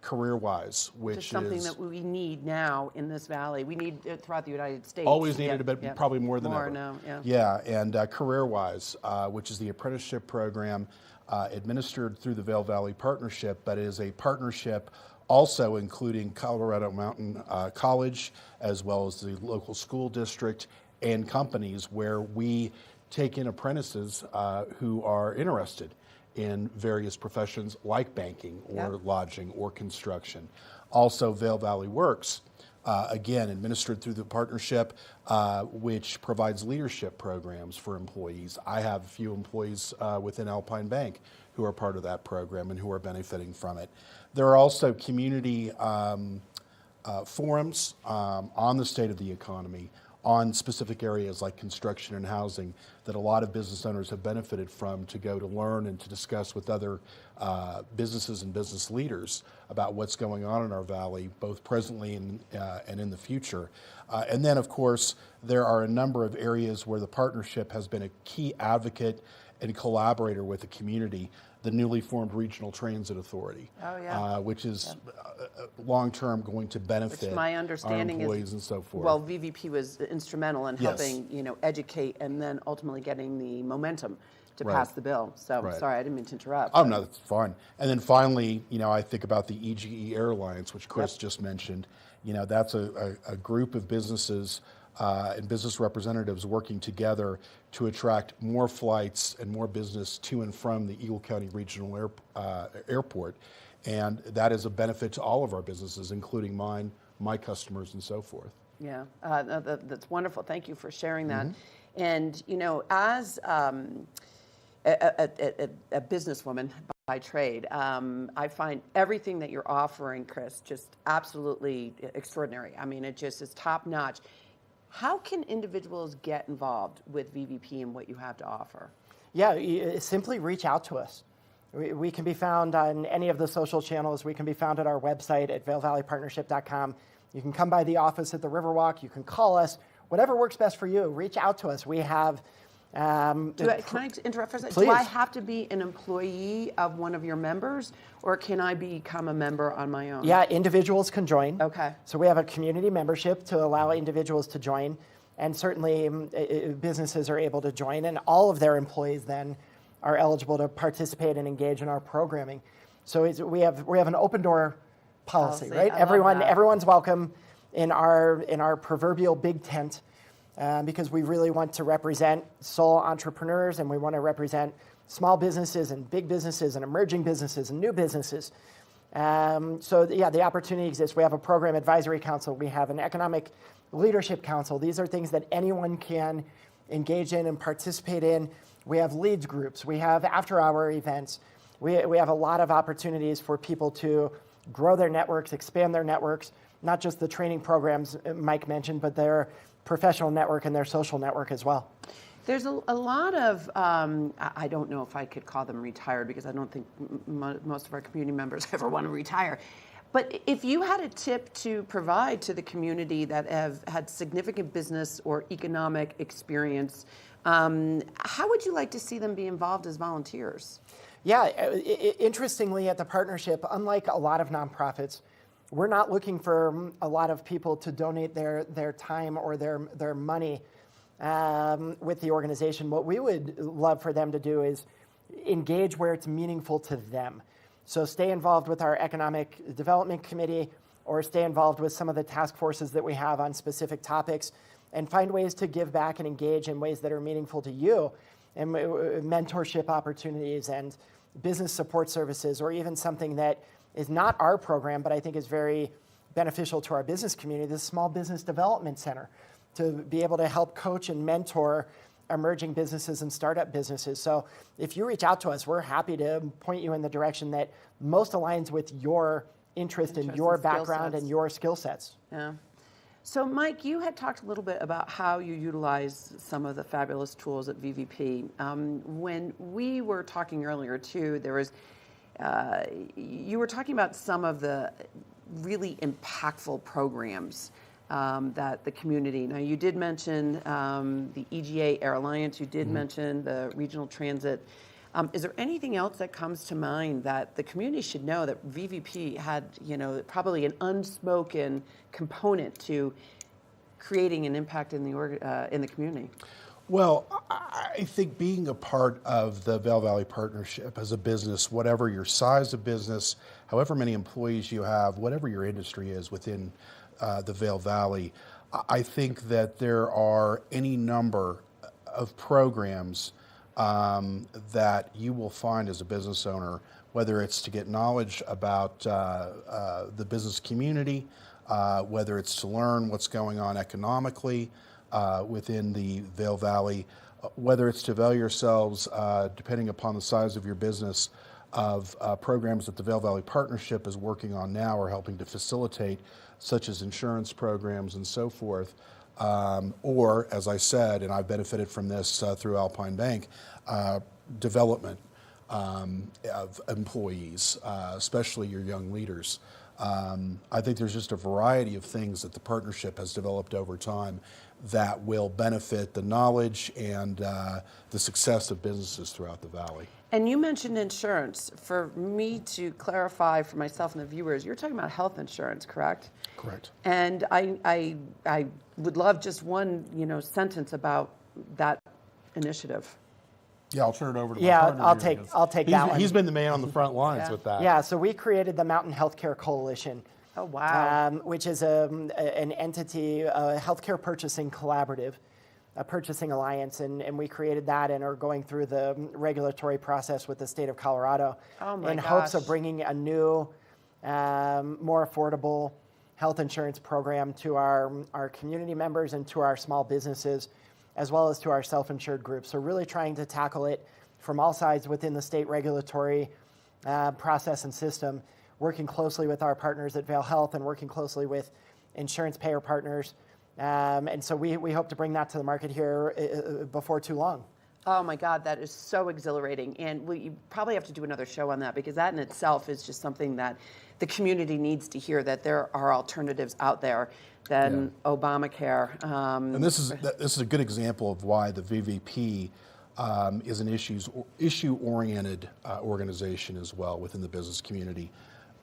Career-wise, which is something that we need now in this valley. We need it throughout the United States. Always needed, but probably more than ever. Now, yeah, and career-wise, which is the apprenticeship program administered through the Vail Valley Partnership, but it is a partnership also including Colorado Mountain College, as well as the local school district and companies, where we take in apprentices who are interested in various professions like banking or lodging or construction. Also, Vail Valley Works, again, administered through the partnership, which provides leadership programs for employees. I have a few employees within Alpine Bank who are part of that program and who are benefiting from it. There are also community forums on the state of the economy, on specific areas like construction and housing, that a lot of business owners have benefited from, to go to learn and to discuss with other businesses and business leaders about what's going on in our valley, both presently and in the future. And then, of course, there are a number of areas where the partnership has been a key advocate and collaborator with the community. The newly formed Regional Transit Authority, which is long-term going to benefit which my understanding our employees is, and so forth. Well, VVP was instrumental in helping, educate and then ultimately getting the momentum to pass the bill. So sorry, I didn't mean to interrupt. Oh, no, that's fine. And then finally, I think about the EGE Air Alliance, which Chris just mentioned. That's a group of businesses and business representatives working together to attract more flights and more business to and from the Eagle County Regional Airport. And that is a benefit to all of our businesses, including mine, my customers, and so forth. Yeah, that's wonderful. Thank you for sharing that. And, you know, as a businesswoman by trade, I find everything that you're offering, Chris, just absolutely extraordinary. I mean, it just is top notch. How can individuals get involved with VVP and what you have to offer? Yeah, simply reach out to us. We can be found on any of the social channels. We can be found at our website at vailvalleypartnership.com. You can come by the office at the Riverwalk. You can call us. Whatever works best for you, reach out to us. We have... can I interrupt for a second? Please. Do I have to be an employee of one of your members, or can I become a member on my own? Yeah, individuals can join. Okay. So we have a community membership to allow individuals to join, and certainly businesses are able to join, and all of their employees then are eligible to participate and engage in our programming. So we have an open door policy, right? Everyone's welcome in our proverbial big tent, because we really want to represent sole entrepreneurs, and we want to represent small businesses and big businesses and emerging businesses and new businesses. So yeah, the opportunity exists. We have a program advisory council. We have an economic leadership council. These are things that anyone can engage in and participate in. We have leads groups. We have after-hour events. We have a lot of opportunities for people to grow their networks, expand their networks, not just the training programs Mike mentioned, but their professional network and their social network as well. There's a lot of, I don't know if I could call them retired, because I don't think most of our community members ever want to retire. But if you had a tip to provide to the community that have had significant business or economic experience, how would you like to see them be involved as volunteers? Yeah, interestingly, at the partnership, unlike a lot of nonprofits, we're not looking for a lot of people to donate their time or their money with the organization. What we would love for them to do is engage where it's meaningful to them. So stay involved with our Economic Development Committee, or stay involved with some of the task forces that we have on specific topics, and find ways to give back and engage in ways that are meaningful to you, and mentorship opportunities and business support services, or even something that is not our program, but I think is very beneficial to our business community, the Small Business Development Center, to be able to help coach and mentor emerging businesses and startup businesses. So if you reach out to us, we're happy to point you in the direction that most aligns with your interest and your background and your skill sets. Yeah. So Mike, you had talked a little bit about how you utilize some of the fabulous tools at VVP. When we were talking earlier too, there was, you were talking about some of the really impactful programs that the community, now you did mention the EGA Air Alliance, you did mention the regional transit. Is there anything else that comes to mind that the community should know that VVP had, you know, probably an unspoken component to creating an impact in the community? Well, I think being a part of the Vail Valley Partnership as a business, whatever your size of business, however many employees you have, whatever your industry is within the Vail Valley, I think that there are any number of programs that you will find as a business owner, whether it's to get knowledge about the business community, whether it's to learn what's going on economically within the Vail Valley, whether it's to avail yourselves, depending upon the size of your business, of programs that the Vail Valley Partnership is working on now or helping to facilitate, such as insurance programs and so forth. Or, as I said, and I've benefited from this through Alpine Bank, development of employees, especially your young leaders. I think there's just a variety of things that the partnership has developed over time that will benefit the knowledge and the success of businesses throughout the Valley. And you mentioned insurance. For me to clarify for myself and the viewers, you're talking about health insurance, correct? Correct. And I would love just one, sentence about that initiative. Yeah, I'll turn it over to my partner. I'll take that one. He's been the man on the front lines with that. Yeah, so we created the Mountain Healthcare Coalition. Oh, wow. Which is an entity, a healthcare purchasing collaborative, a purchasing alliance, and we created that and are going through the regulatory process with the state of Colorado in hopes of bringing a new, more affordable health insurance program to our community members and to our small businesses, as well as to our self-insured groups. So really trying to tackle it from all sides within the state regulatory process and system, working closely with our partners at Vail Health and working closely with insurance payer partners. And so we hope to bring that to the market here before too long. Oh my God, that is so exhilarating. And we probably have to do another show on that, because that in itself is just something that the community needs to hear, that there are alternatives out there than Obamacare. And this is a good example of why the VVP is an issue-oriented organization as well within the business community.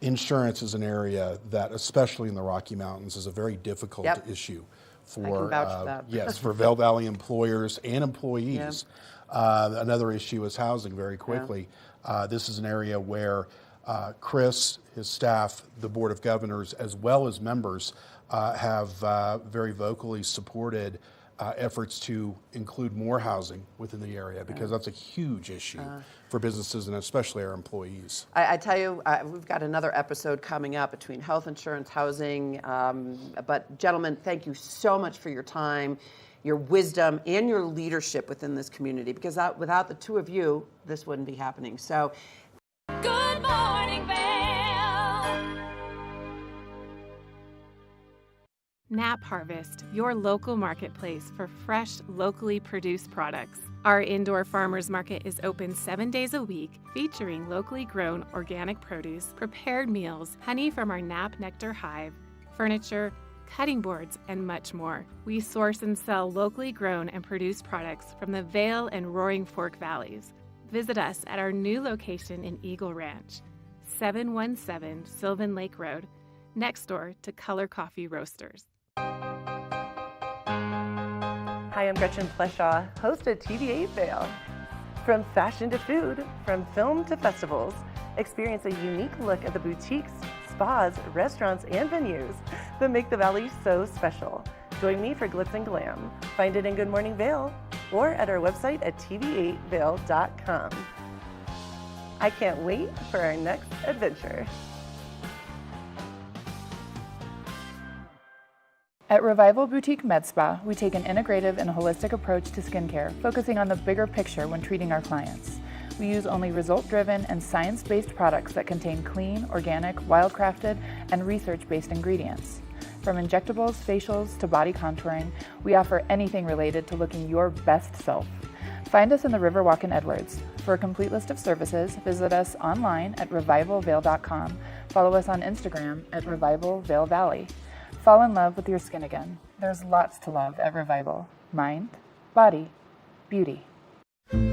Insurance is an area that, especially in the Rocky Mountains, is a very difficult issue for yes, for Vail Valley employers and employees. Another issue is housing. Very quickly, this is an area where Chris, his staff, the Board of Governors, as well as members, have very vocally supported efforts to include more housing within the area, because that's a huge issue for businesses and especially our employees. I tell you, we've got another episode coming up between health insurance, housing. But gentlemen, thank you so much for your time, your wisdom, and your leadership within this community, because without the two of you, this wouldn't be happening. So, Good morning, Vail. Nap Harvest, your local marketplace for fresh, locally produced products. Our indoor farmers market is open 7 days a week, featuring locally grown organic produce, prepared meals, honey from our Nap Nectar hive, furniture, cutting boards, and much more. We source and sell locally grown and produced products from the Vail and Roaring Fork Valleys. Visit us at our new location in Eagle Ranch, 717 Sylvan Lake Road, next door to Color Coffee Roasters. Hi, I'm Gretchen Pleshaw, host at TV8 Vail. From fashion to food, from film to festivals, experience a unique look at the boutiques, spas, restaurants, and venues that make the Valley so special. Join me for Glitz and Glam. Find it in Good Morning Vail or at our website at tv8vail.com. I can't wait for our next adventure. At Revival Boutique Med Spa, we take an integrative and holistic approach to skincare, focusing on the bigger picture when treating our clients. We use only result-driven and science-based products that contain clean, organic, wild-crafted, and research-based ingredients. From injectables, facials, to body contouring, we offer anything related to looking your best self. Find us in the Riverwalk in Edwards. For a complete list of services, visit us online at revivalvail.com. Follow us on Instagram at Revival Vail Valley. Fall in love with your skin again. There's lots to love at Revival. Mind, body, beauty. Good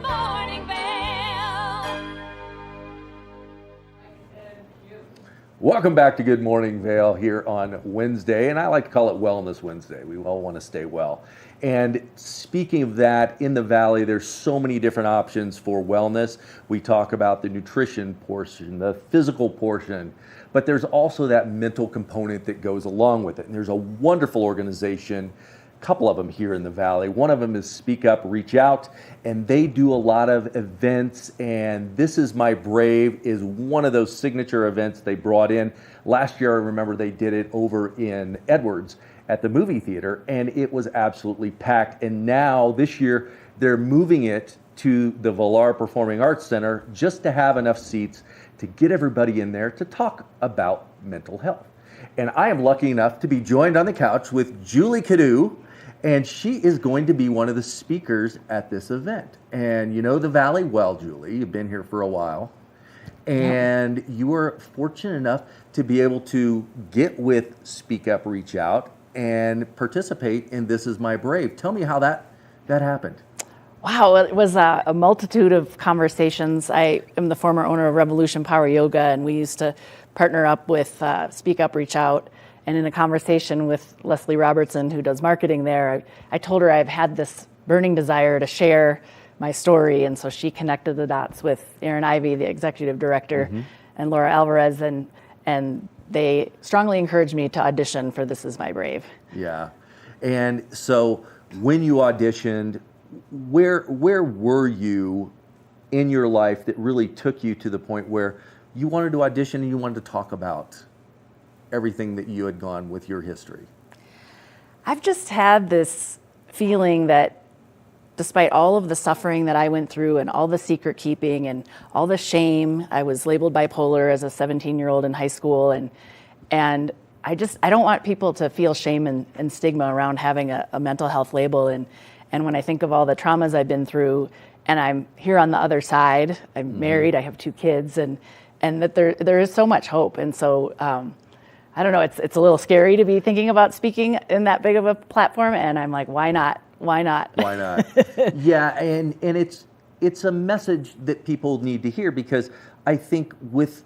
morning, Vail. Welcome back to Good Morning Vail here on Wednesday, and I like to call it Wellness Wednesday. We all want to stay well. And speaking of that, in the Valley, there's so many different options for wellness. We talk about the nutrition portion, the physical portion, but there's also that mental component that goes along with it. And there's a wonderful organization, a couple of them here in the Valley. One of them is Speak Up, Reach Out, and they do a lot of events, and This Is My Brave is one of those signature events they brought in. Last year, I remember they did it over in Edwards at the movie theater, and it was absolutely packed. And now this year they're moving it to the Valar Performing Arts Center just to have enough seats to get everybody in there to talk about mental health. And I am lucky enough to be joined on the couch with Julie Cadu, and she is going to be one of the speakers at this event. And you know the Valley well, Julie. You've been here for a while. And you were fortunate enough to be able to get with Speak Up, Reach Out and participate in This Is My Brave. Tell me how that happened. Wow, it was a multitude of conversations. I am the former owner of Revolution Power Yoga, and we used to partner up with Speak Up, Reach Out, And in a conversation with Leslie Robertson, who does marketing there, I told her I've had this burning desire to share my story. And so she connected the dots with Erin Ivey, the executive director, and Laura Alvarez, and they strongly encouraged me to audition for This Is My Brave. Yeah. And so when you auditioned, where were you in your life that really took you to the point where you wanted to audition and you wanted to talk about everything that you had gone with your history? I've just had this feeling that despite all of the suffering that I went through and all the secret keeping and all the shame, I was labeled bipolar as a 17-year-old in high school, and I don't want people to feel shame and stigma around having a mental health label. And when I think of all the traumas I've been through, and I'm here on the other side, I'm married, I have 2 kids, and that there is so much hope. And so I don't know, it's a little scary to be thinking about speaking in that big of a platform, and I'm like, why not? Why not? Why not? Yeah, and it's a message that people need to hear, because I think with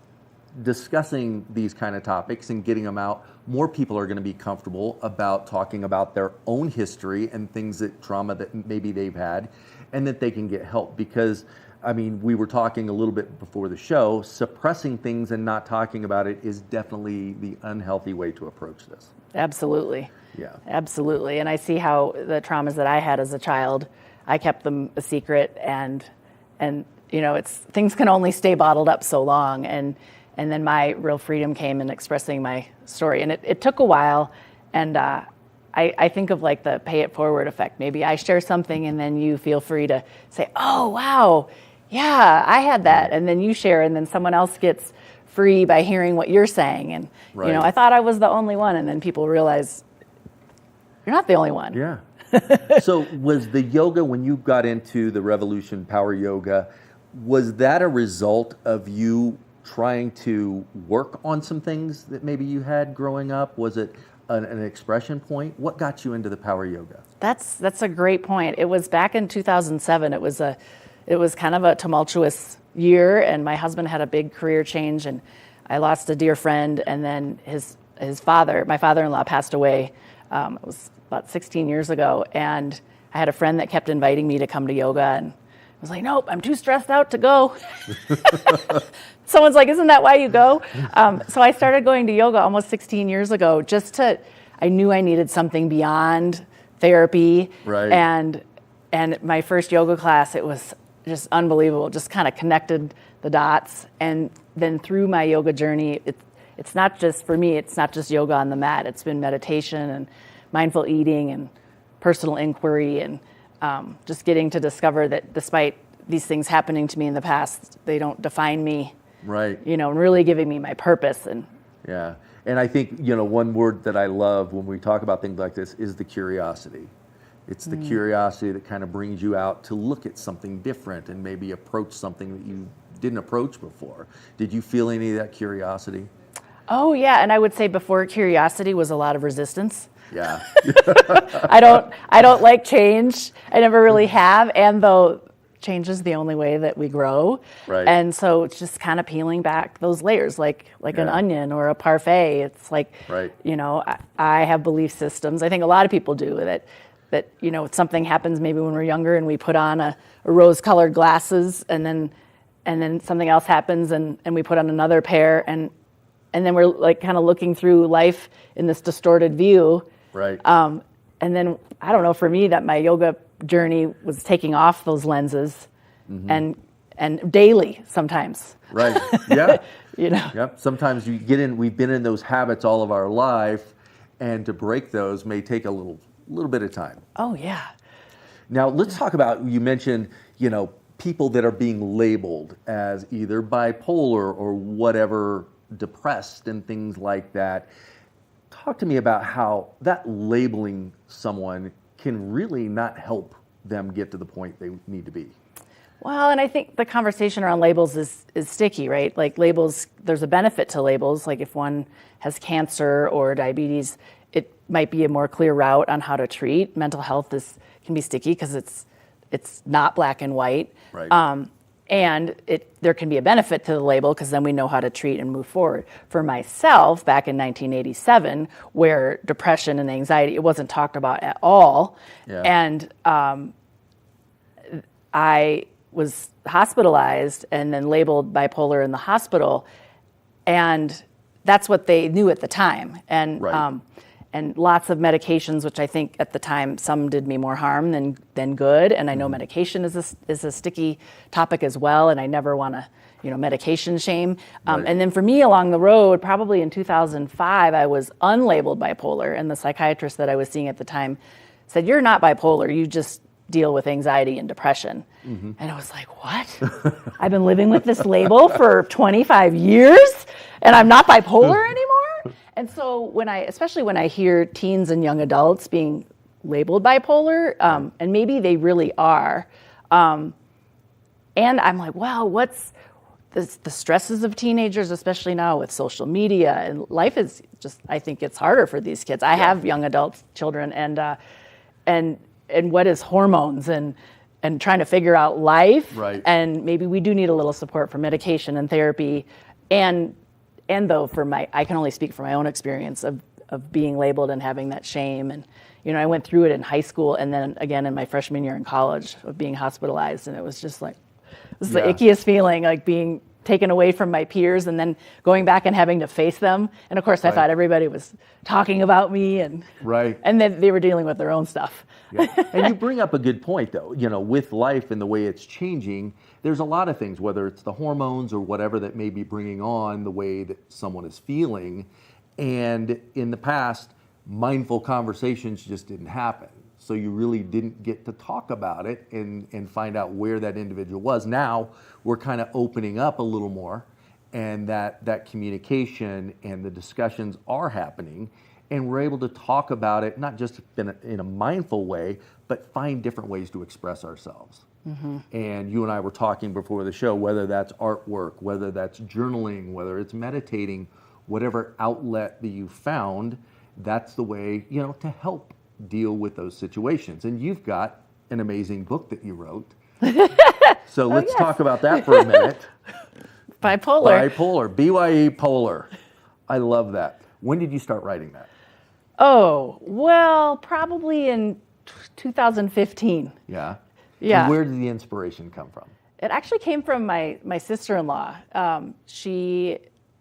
discussing these kind of topics and getting them out, more people are going to be comfortable about talking about their own history and things that trauma that maybe they've had, and that they can get help. Because I mean, we were talking a little bit before the show, suppressing things and not talking about it is definitely the unhealthy way to approach this. Absolutely. Yeah. Absolutely. And I see how the traumas that I had as a child, I kept them a secret, and you know, things can only stay bottled up so long, and then my real freedom came in expressing my story. And it took a while, and I think of like the pay it forward effect. Maybe I share something and then you feel free to say, oh, wow, yeah, I had that. And then you share, and then someone else gets free by hearing what you're saying. And, you know, I thought I was the only one, and then people realize you're not the only one. Yeah. So was the yoga, when you got into the Revolution Power Yoga, was that a result of you trying to work on some things that maybe you had growing up? Was it an expression point? What got you into the Power Yoga? That's a great point. It was back in 2007. It was kind of a tumultuous year, and my husband had a big career change, and I lost a dear friend, and then his father, my father-in-law, passed away. It was about 16 years ago, and I had a friend that kept inviting me to come to yoga, and I was like, nope, I'm too stressed out to go. Someone's like, isn't that why you go? So I started going to yoga almost 16 years ago, I knew I needed something beyond therapy. Right. And my first yoga class, it was just unbelievable, just kind of connected the dots. And then through my yoga journey, it's not just, for me, it's not just yoga on the mat. It's been meditation and mindful eating and personal inquiry, and just getting to discover that despite these things happening to me in the past, they don't define me. Right. You know, and really giving me my purpose. And yeah. And I think, you know, one word that I love when we talk about things like this is the curiosity. It's the curiosity that kind of brings you out to look at something different and maybe approach something that you didn't approach before. Did you feel any of that curiosity? Oh yeah, and I would say before curiosity was a lot of resistance. Yeah. I don't like change. I never really have, and though change is the only way that we grow. Right. And so it's just kind of peeling back those layers like an onion or a parfait. It's like, you know, I have belief systems. I think a lot of people do that, you know, something happens maybe when we're younger and we put on a rose-colored glasses, and then something else happens and we put on another pair, and then we're like kind of looking through life in this distorted view. Right. And then, I don't know, for me, that my yoga journey was taking off those lenses and daily sometimes. Right. Yeah. You know. Yep. Sometimes we've been in those habits all of our life, and to break those may take a little bit of time. Oh yeah. Now let's talk about, you mentioned, you know, people that are being labeled as either bipolar or whatever, depressed and things like that. Talk to me about how that labeling someone can really not help them get to the point they need to be. Well, and I think the conversation around labels is sticky, right? Like labels, there's a benefit to labels. Like if one has cancer or diabetes, it might be a more clear route on how to treat. Mental health can be sticky because it's not black and white. Right. And there can be a benefit to the label because then we know how to treat and move forward. For myself, back in 1987, where depression and anxiety, it wasn't talked about at all. Yeah. And I was hospitalized and then labeled bipolar in the hospital. And that's what they knew at the time. And Right. And lots of medications, which I think at the time some did me more harm than good. And I know medication is a sticky topic as well, and I never want to, medication shame. Right. And then for me along the road, probably in 2005, I was unlabeled bipolar, and the psychiatrist that I was seeing at the time said, "You're not bipolar, you just deal with anxiety and depression." And I was like, what? I've been living with this label for 25 years, and I'm not bipolar anymore? And so especially when I hear teens and young adults being labeled bipolar, and maybe they really are, and I'm like, wow, what's the stresses of teenagers, especially now with social media, and life is just, I think it's harder for these kids. I have young adult children, and what is hormones and trying to figure out life, Right. and maybe we do need a little support for medication and therapy, and though I can only speak from my own experience of being labeled and having that shame. And, I went through it in high school and then again in my freshman year in college of being hospitalized. And it was just like, it was the ickiest feeling, like being taken away from my peers and then going back and having to face them. And of course, I thought everybody was talking about me and then they were dealing with their own stuff. Yeah. And you bring up a good point, though. With life and the way it's changing, there's a lot of things, whether it's the hormones or whatever that may be bringing on the way that someone is feeling. And in the past, mindful conversations just didn't happen. So you really didn't get to talk about it and find out where that individual was. Now we're kind of opening up a little more, and that communication and the discussions are happening. And we're able to talk about it, not just in a mindful way, but find different ways to express ourselves. And you and I were talking before the show, whether that's artwork, whether that's journaling, whether it's meditating, whatever outlet that you found, that's the way, to help deal with those situations. And you've got an amazing book that you wrote. So let's talk about that for a minute. Bipolar. BYE Polar. I love that. When did you start writing that? Oh, well, probably in 2015. Yeah. Yeah. And where did the inspiration come from? It actually came from my sister-in-law.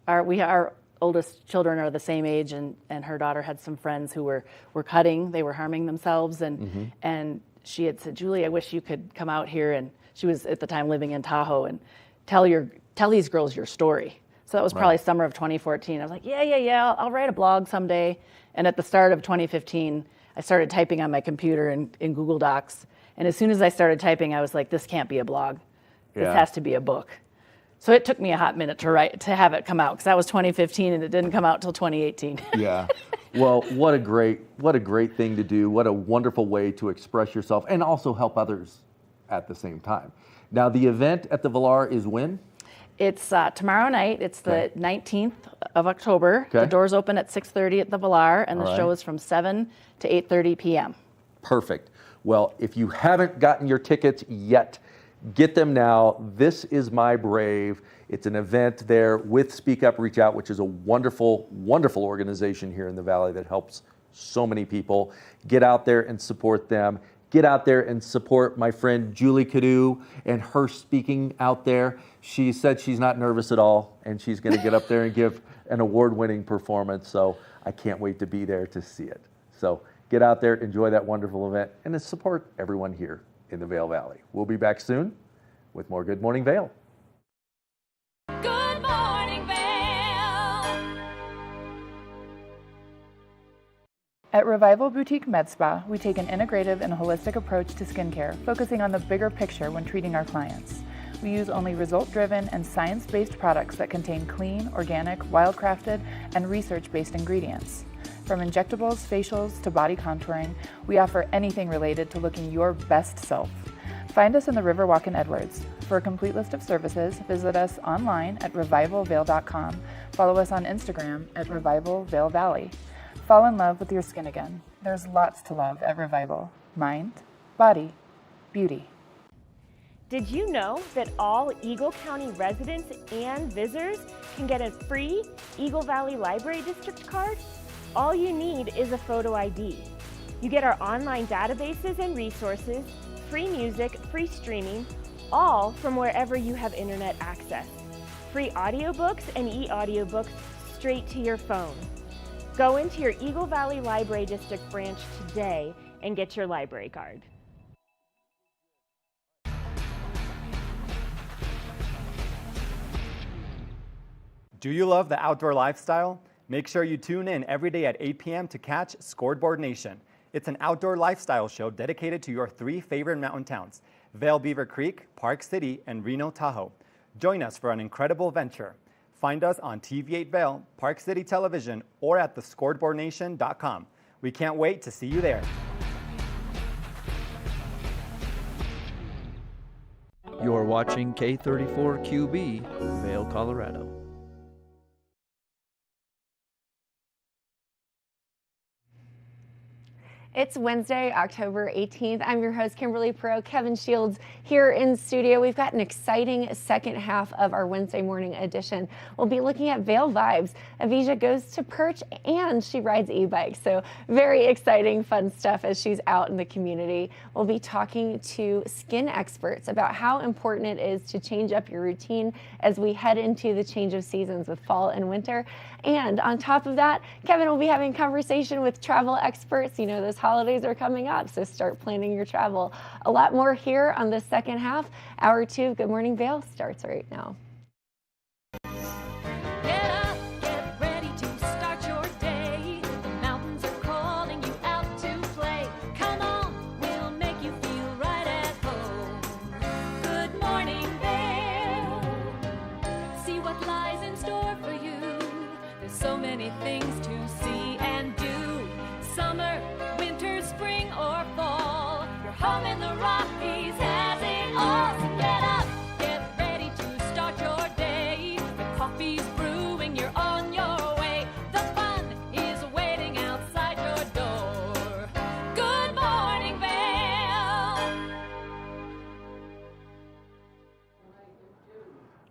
Our oldest children are the same age, and her daughter had some friends who were cutting. They were harming themselves, and she had said, "Julie, I wish you could come out here." And she was at the time living in Tahoe, and tell these girls your story. So that was probably summer of 2014. I was like, yeah, I'll write a blog someday. And at the start of 2015, I started typing on my computer in Google Docs. And as soon as I started typing, I was like, this can't be a blog. This has to be a book. So it took me a hot minute to have it come out, because that was 2015 and it didn't come out till 2018. Yeah. Well, what a great thing to do. What a wonderful way to express yourself and also help others at the same time. Now, the event at the Valar is when? It's tomorrow night. It's the 19th of October. Okay. The doors open at 6:30 at the Valar, and the All show right. is from 7 to 8:30 p.m. Perfect. Well, if you haven't gotten your tickets yet, get them now. This is My Brave. It's an event there with Speak Up, Reach Out, which is a wonderful, wonderful organization here in the Valley that helps so many people. Get out there and support them. Get out there and support my friend Julie Cadu and her speaking out there. She said she's not nervous at all, and she's going to get up there and give an award-winning performance. So I can't wait to be there to see it. So get out there, enjoy that wonderful event, and support everyone here in the Vail Valley. We'll be back soon with more Good Morning Vail. Good morning, Vail. At Revival Boutique Med Spa, we take an integrative and holistic approach to skincare, focusing on the bigger picture when treating our clients. We use only result-driven and science-based products that contain clean, organic, wild-crafted, and research-based ingredients. From injectables, facials, to body contouring, we offer anything related to looking your best self. Find us in the Riverwalk in Edwards. For a complete list of services, visit us online at revivalvail.com. Follow us on Instagram at Revival Vail Valley. Fall in love with your skin again. There's lots to love at Revival. Mind, body, beauty. Did you know that all Eagle County residents and visitors can get a free Eagle Valley Library District card? All you need is a photo ID. You get our online databases and resources, free music, free streaming, all from wherever you have internet access. Free audiobooks and e-audiobooks straight to your phone. Go into your Eagle Valley Library District branch today and get your library card. Do you love the outdoor lifestyle? Make sure you tune in every day at 8 p.m. to catch Scoreboard Nation. It's an outdoor lifestyle show dedicated to your 3 favorite mountain towns, Vail, Beaver Creek, Park City, and Reno, Tahoe. Join us for an incredible venture. Find us on TV8 Vail, Park City Television, or at thescoreboardnation.com. We can't wait to see you there. You're watching K34QB, Vail, Colorado. It's Wednesday, October 18th. I'm your host, Kimberly Perot. Kevin Shields here in studio. We've got an exciting second half of our Wednesday morning edition. We'll be looking at Vail vibes. Avisha goes to Perch and she rides e-bikes. So very exciting, fun stuff as she's out in the community. We'll be talking to skin experts about how important it is to change up your routine as we head into the change of seasons with fall and winter. And on top of that, Kevin will be having conversation with travel experts. You know, those holidays are coming up, so start planning your travel. A lot more here on the second half. Hour 2 of Good Morning Vail starts right now. Get up, get ready to start your day. The mountains are calling you out to play. Come on, we'll make you feel right at home. Good morning, Vail. See what lies in store for you. There's so many things to see and do. Summer, winter, spring, or fall. Your home in the Rockies has it all. So get up, get ready to start your day. The coffee's brewing, you're on your way. The fun is waiting outside your door. Good morning, Vail.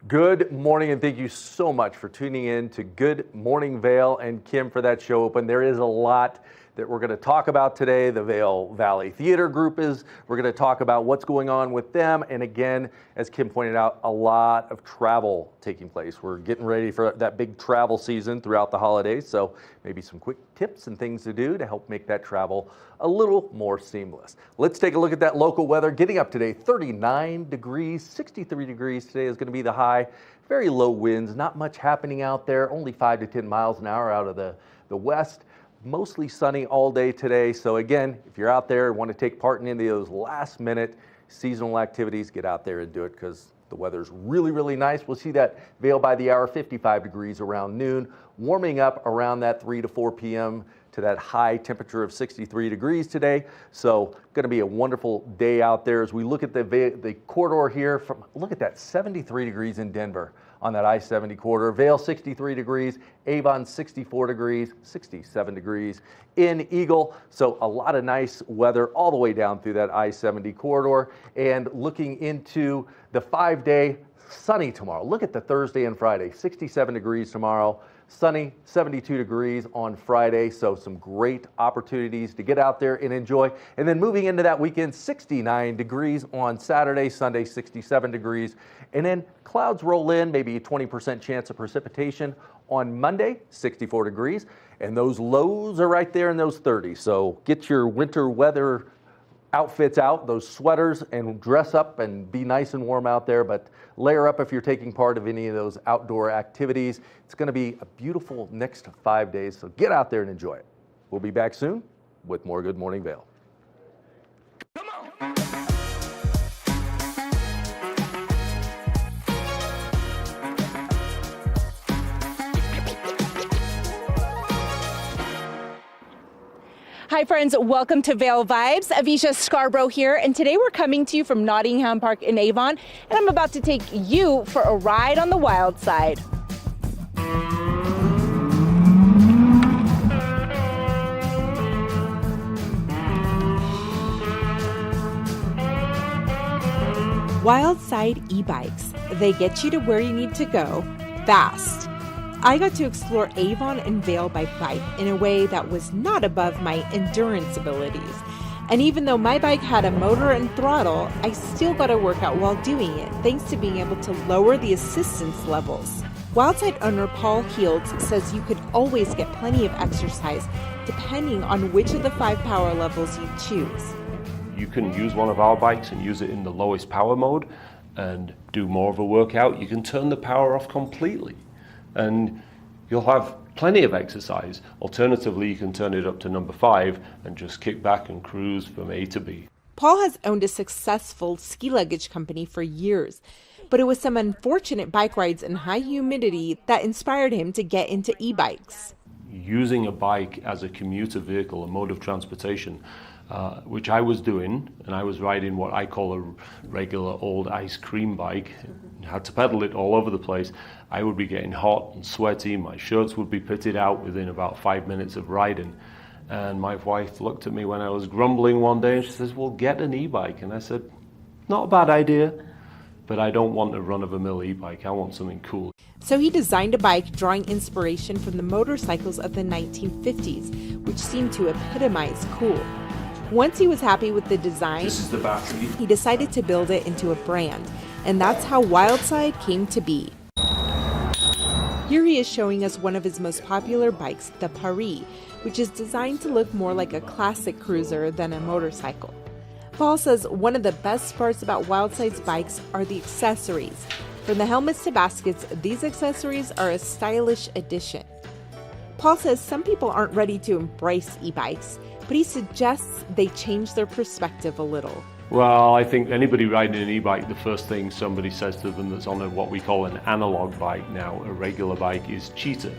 Good morning, and thank you so much for tuning in to Good Morning Vail and Kim for that show open. There is a lot that we're going to talk about today. The Vail Valley Theater Group we're going to talk about what's going on with them. And again, as Kim pointed out, a lot of travel taking place. We're getting ready for that big travel season throughout the holidays. So maybe some quick tips and things to do to help make that travel a little more seamless. Let's take a look at that local weather. Getting up today, 39 degrees, 63 degrees today is going to be the high. Very low winds, not much happening out there, only 5 to 10 miles an hour out of the west. Mostly sunny all day today. So again, if you're out there and want to take part in any of those last minute seasonal activities, get out there and do it because the weather's really, really nice. We'll see that Vail by the hour, 55 degrees around noon, warming up around that 3 to 4 p.m. to that high temperature of 63 degrees today. So going to be a wonderful day out there as we look at the corridor here. Look at that, 73 degrees in Denver on that I-70 corridor. Vail 63 degrees, Avon 64 degrees, 67 degrees in Eagle. So a lot of nice weather all the way down through that I-70 corridor. And looking into the 5-day sunny tomorrow. Look at the Thursday and Friday, 67 degrees tomorrow. Sunny, 72 degrees on Friday, so some great opportunities to get out there and enjoy. And then moving into that weekend, 69 degrees on Saturday, Sunday, 67 degrees. And then clouds roll in, maybe a 20% chance of precipitation on Monday, 64 degrees. And those lows are right there in those 30s. So get your winter weather outfits out, those sweaters, and dress up and be nice and warm out there, but layer up if you're taking part of any of those outdoor activities. It's going to be a beautiful next 5 days, so get out there and enjoy it. We'll be back soon with more Good Morning Vail. Hi friends, welcome to Vail Vibes. Avisha Scarborough here, and today we're coming to you from Nottingham Park in Avon, and I'm about to take you for a ride on the wild side. Wildside e-bikes. They get you to where you need to go fast. I got to explore Avon and Vail by bike in a way that was not above my endurance abilities. And even though my bike had a motor and throttle, I still got a workout while doing it, thanks to being able to lower the assistance levels. Wildside owner Paul Healds says you could always get plenty of exercise depending on which of the 5 power levels you choose. You can use one of our bikes and use it in the lowest power mode and do more of a workout. You can turn the power off completely and you'll have plenty of exercise. Alternatively, you can turn it up to number 5 and just kick back and cruise from A to B. Paul has owned a successful ski luggage company for years, but it was some unfortunate bike rides in high humidity that inspired him to get into e-bikes. Using a bike as a commuter vehicle, a mode of transportation, which I was doing, and I was riding what I call a regular old ice cream bike. Had to pedal it all over the place. I would be getting hot and sweaty, my shirts would be pitted out within about 5 minutes of riding. And my wife looked at me when I was grumbling one day and she says, well, get an e-bike. And I said, not a bad idea, but I don't want a run-of-the-mill e-bike, I want something cool. So he designed a bike drawing inspiration from the motorcycles of the 1950s, which seemed to epitomize cool. Once he was happy with the design, This is the battery. He decided to build it into a brand, and that's how Wildside came to be. Here he is showing us one of his most popular bikes, the Paris, which is designed to look more like a classic cruiser than a motorcycle. Paul says one of the best parts about Wildside's bikes are the accessories. From the helmets to baskets, these accessories are a stylish addition. Paul says some people aren't ready to embrace e-bikes, but he suggests they change their perspective a little. Well, I think anybody riding an e-bike, the first thing somebody says to them that's on what we call an analog bike now, a regular bike, is cheater.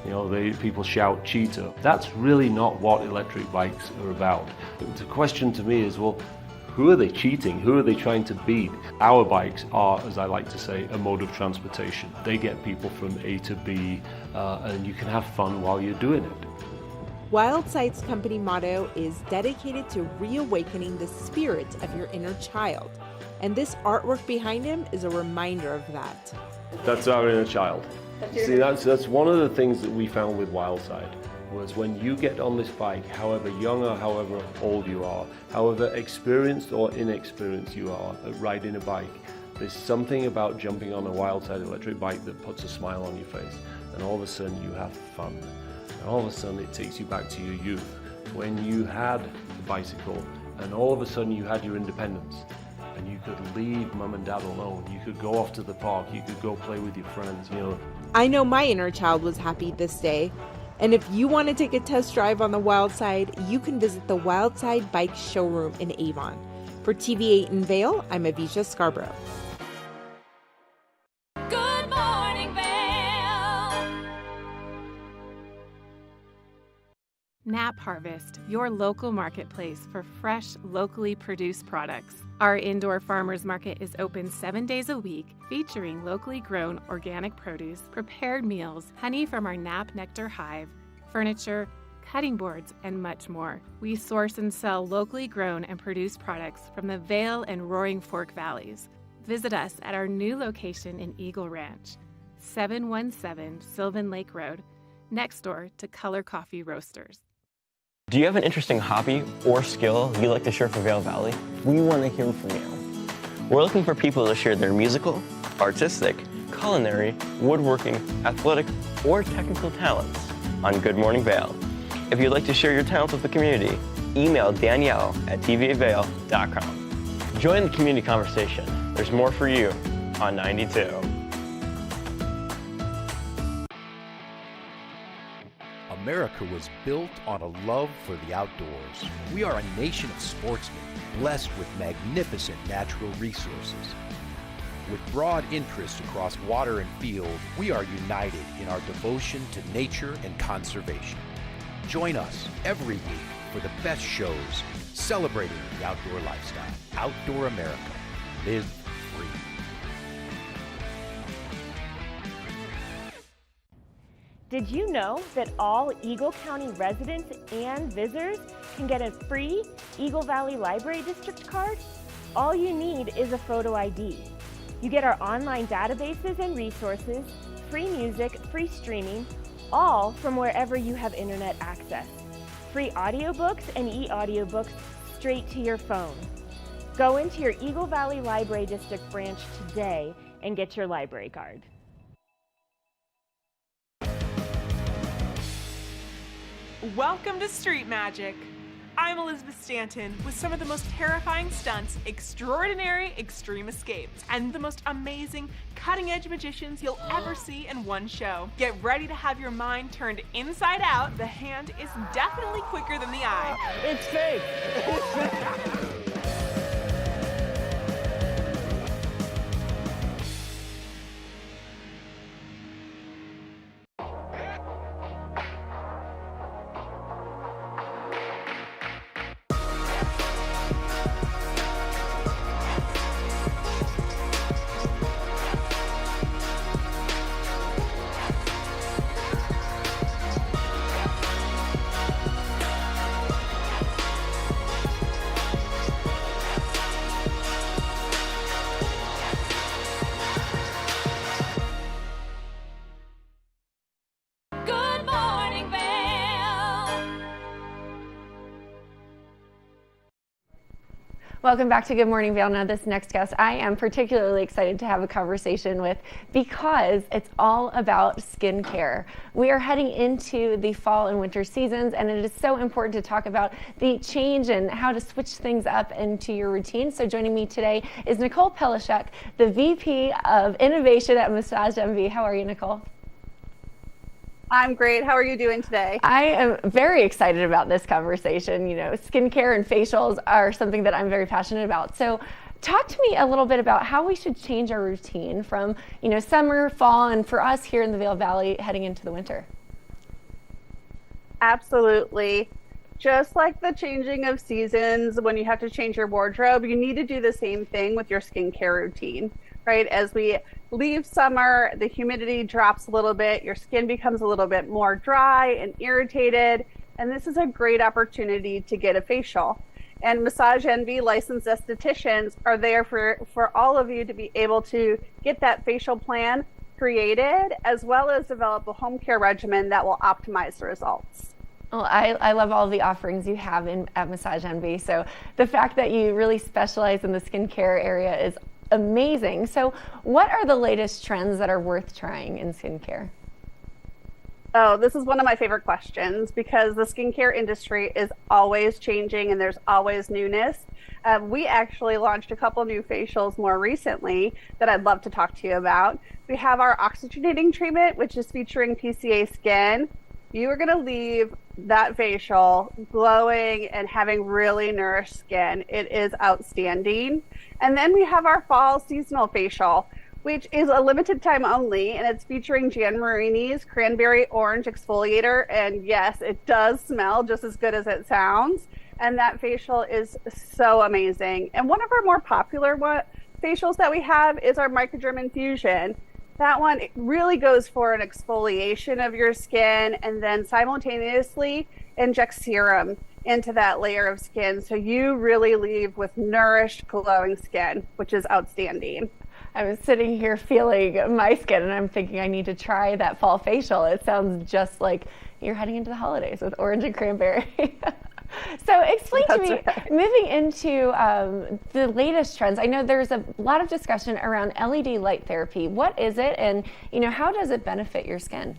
You know, people shout cheater. That's really not what electric bikes are about. The question to me is, well, who are they cheating? Who are they trying to beat? Our bikes are, as I like to say, a mode of transportation. They get people from A to B, and you can have fun while you're doing it. Wildside's company motto is dedicated to reawakening the spirit of your inner child. And this artwork behind him is a reminder of that. That's our inner child. See, that's one of the things that we found with Wildside, was when you get on this bike, however young or however old you are, however experienced or inexperienced you are at riding a bike, there's something about jumping on a Wildside electric bike that puts a smile on your face, and all of a sudden you have fun. And all of a sudden it takes you back to your youth, when you had the bicycle, and all of a sudden you had your independence. And you could leave mum and dad alone. You could go off to the park. You could go play with your friends, you know. I know my inner child was happy this day. And if you want to take a test drive on the Wildside, you can visit the Wildside Bike Showroom in Avon. For TV8 in Vail, I'm Avisha Scarborough. Good morning, Vail. Nap Harvest, your local marketplace for fresh, locally produced products. Our indoor farmers market is open 7 days a week, featuring locally grown organic produce, prepared meals, honey from our Nap Nectar hive, furniture, cutting boards, and much more. We source and sell locally grown and produced products from the Vail and Roaring Fork Valleys. Visit us at our new location in Eagle Ranch, 717 Sylvan Lake Road, next door to Color Coffee Roasters. Do you have an interesting hobby or skill you'd like to share for Vail Valley? We want to hear from you. We're looking for people to share their musical, artistic, culinary, woodworking, athletic, or technical talents on Good Morning Vail. If you'd like to share your talents with the community, email Danielle at tvavail.com. Join the community conversation. There's more for you on 92. America was built on a love for the outdoors. We are a nation of sportsmen, blessed with magnificent natural resources. With broad interests across water and field, we are united in our devotion to nature and conservation. Join us every week for the best shows celebrating the outdoor lifestyle. Outdoor America. Live free. Did you know that all Eagle County residents and visitors can get a free Eagle Valley Library District card? all you need is a photo ID. You get our online databases and resources, free music, free streaming, all from wherever you have internet access. Free audiobooks and e-audiobooks straight to your phone. Go into your Eagle Valley Library District branch today and get your library card. Welcome to Street Magic. I'm Elizabeth Stanton with some of the most terrifying stunts, extraordinary extreme escapes, and the most amazing cutting-edge magicians you'll ever see in one show. Get ready to have your mind turned inside out. The hand is definitely quicker than the eye. It's fake! It's fake! Welcome back to Good Morning Vail. Now, this next guest I am particularly excited to have a conversation with because it's all about skincare. We are heading into the fall and winter seasons, and it is so important to talk about the change and how to switch things up into your routine. So joining me today is Nicole Pelishek, the VP of Innovation at Massage Envy. How are you, Nicole? I'm great. How are you doing today? I am very excited about this conversation. You know, skincare and facials are something that I'm very passionate about. So talk to me a little bit about how we should change our routine from, you know, summer, fall, and for us here in the Vail Valley heading into the winter. Absolutely. Just like the changing of seasons, when you have to change your wardrobe, you need to do the same thing with your skincare routine, right? As we leave summer, the humidity drops a little bit, your skin becomes a little bit more dry and irritated, and this is a great opportunity to get a facial. And Massage Envy licensed estheticians are there for all of you to be able to get that facial plan created, as well as develop a home care regimen that will optimize the results. Well, I love all the offerings you have at Massage Envy. So the fact that you really specialize in the skincare area is amazing. So what are the latest trends that are worth trying in skincare? Oh, this is one of my favorite questions because the skincare industry is always changing and there's always newness. We actually launched a couple new facials more recently that I'd love to talk to you about. We have our oxygenating treatment, which is featuring PCA skin. You are going to leave that facial glowing and having really nourished skin. It is outstanding. And then we have our fall seasonal facial, which is a limited time only, and it's featuring Jan Marini's Cranberry Orange Exfoliator. And yes, it does smell just as good as it sounds. And that facial is so amazing. And one of our more popular facials that we have is our Microderm Infusion. That one really goes for an exfoliation of your skin and then simultaneously injects serum into that layer of skin. So you really leave with nourished, glowing skin, which is outstanding. I was sitting here feeling my skin and I'm thinking I need to try that fall facial. It sounds just like you're heading into the holidays with orange and cranberry. So explain to me, moving into the latest trends, I know there's a lot of discussion around LED light therapy. What is it, and how does it benefit your skin?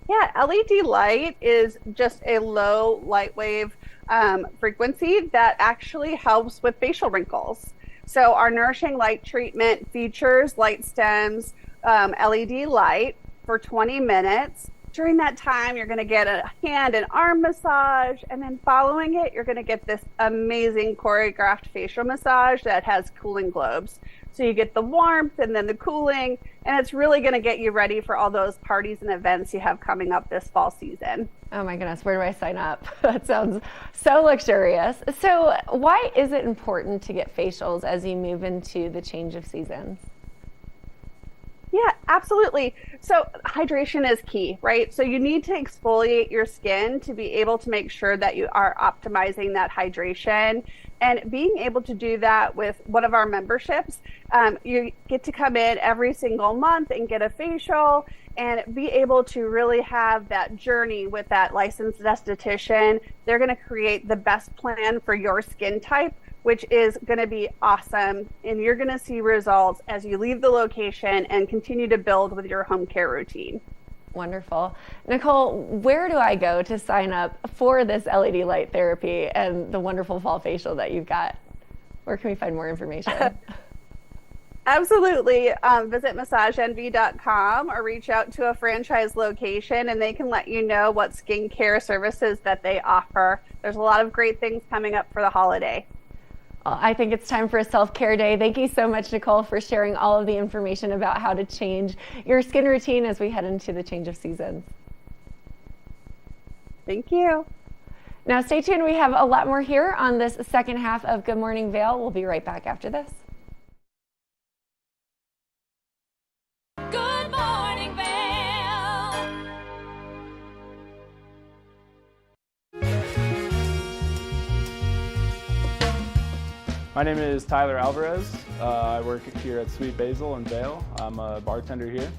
Yeah, LED light is just a low light wave frequency that actually helps with facial wrinkles. So our nourishing light treatment features light stems, LED light for 20 minutes. During that time, you're going to get a hand and arm massage, and then following it, you're going to get this amazing choreographed facial massage that has cooling globes. So you get the warmth and then the cooling, and it's really going to get you ready for all those parties and events you have coming up this fall season. Oh my goodness, where do I sign up? That sounds so luxurious. So why is it important to get facials as you move into the change of seasons? Yeah, absolutely. So hydration is key, right? So you need to exfoliate your skin to be able to make sure that you are optimizing that hydration. And being able to do that with one of our memberships, you get to come in every single month and get a facial and be able to really have that journey with that licensed esthetician. They're going to create the best plan for your skin type, which is going to be awesome. And you're going to see results as you leave the location and continue to build with your home care routine. Wonderful. Nicole, where do I go to sign up for this LED light therapy and the wonderful fall facial that you've got? Where can we find more information? Absolutely. Visit massageenvy.com or reach out to a franchise location and they can let you know what skincare services that they offer. There's a lot of great things coming up for the holiday. Well, I think it's time for a self-care day. Thank you so much, Nicole, for sharing all of the information about how to change your skin routine as we head into the change of seasons. Thank you. Now stay tuned. We have a lot more here on this second half of Good Morning Vail. We'll be right back after this. Good morning, Vail. My name is Tyler Alvarez. I work here at Sweet Basil in Vail. I'm a bartender here.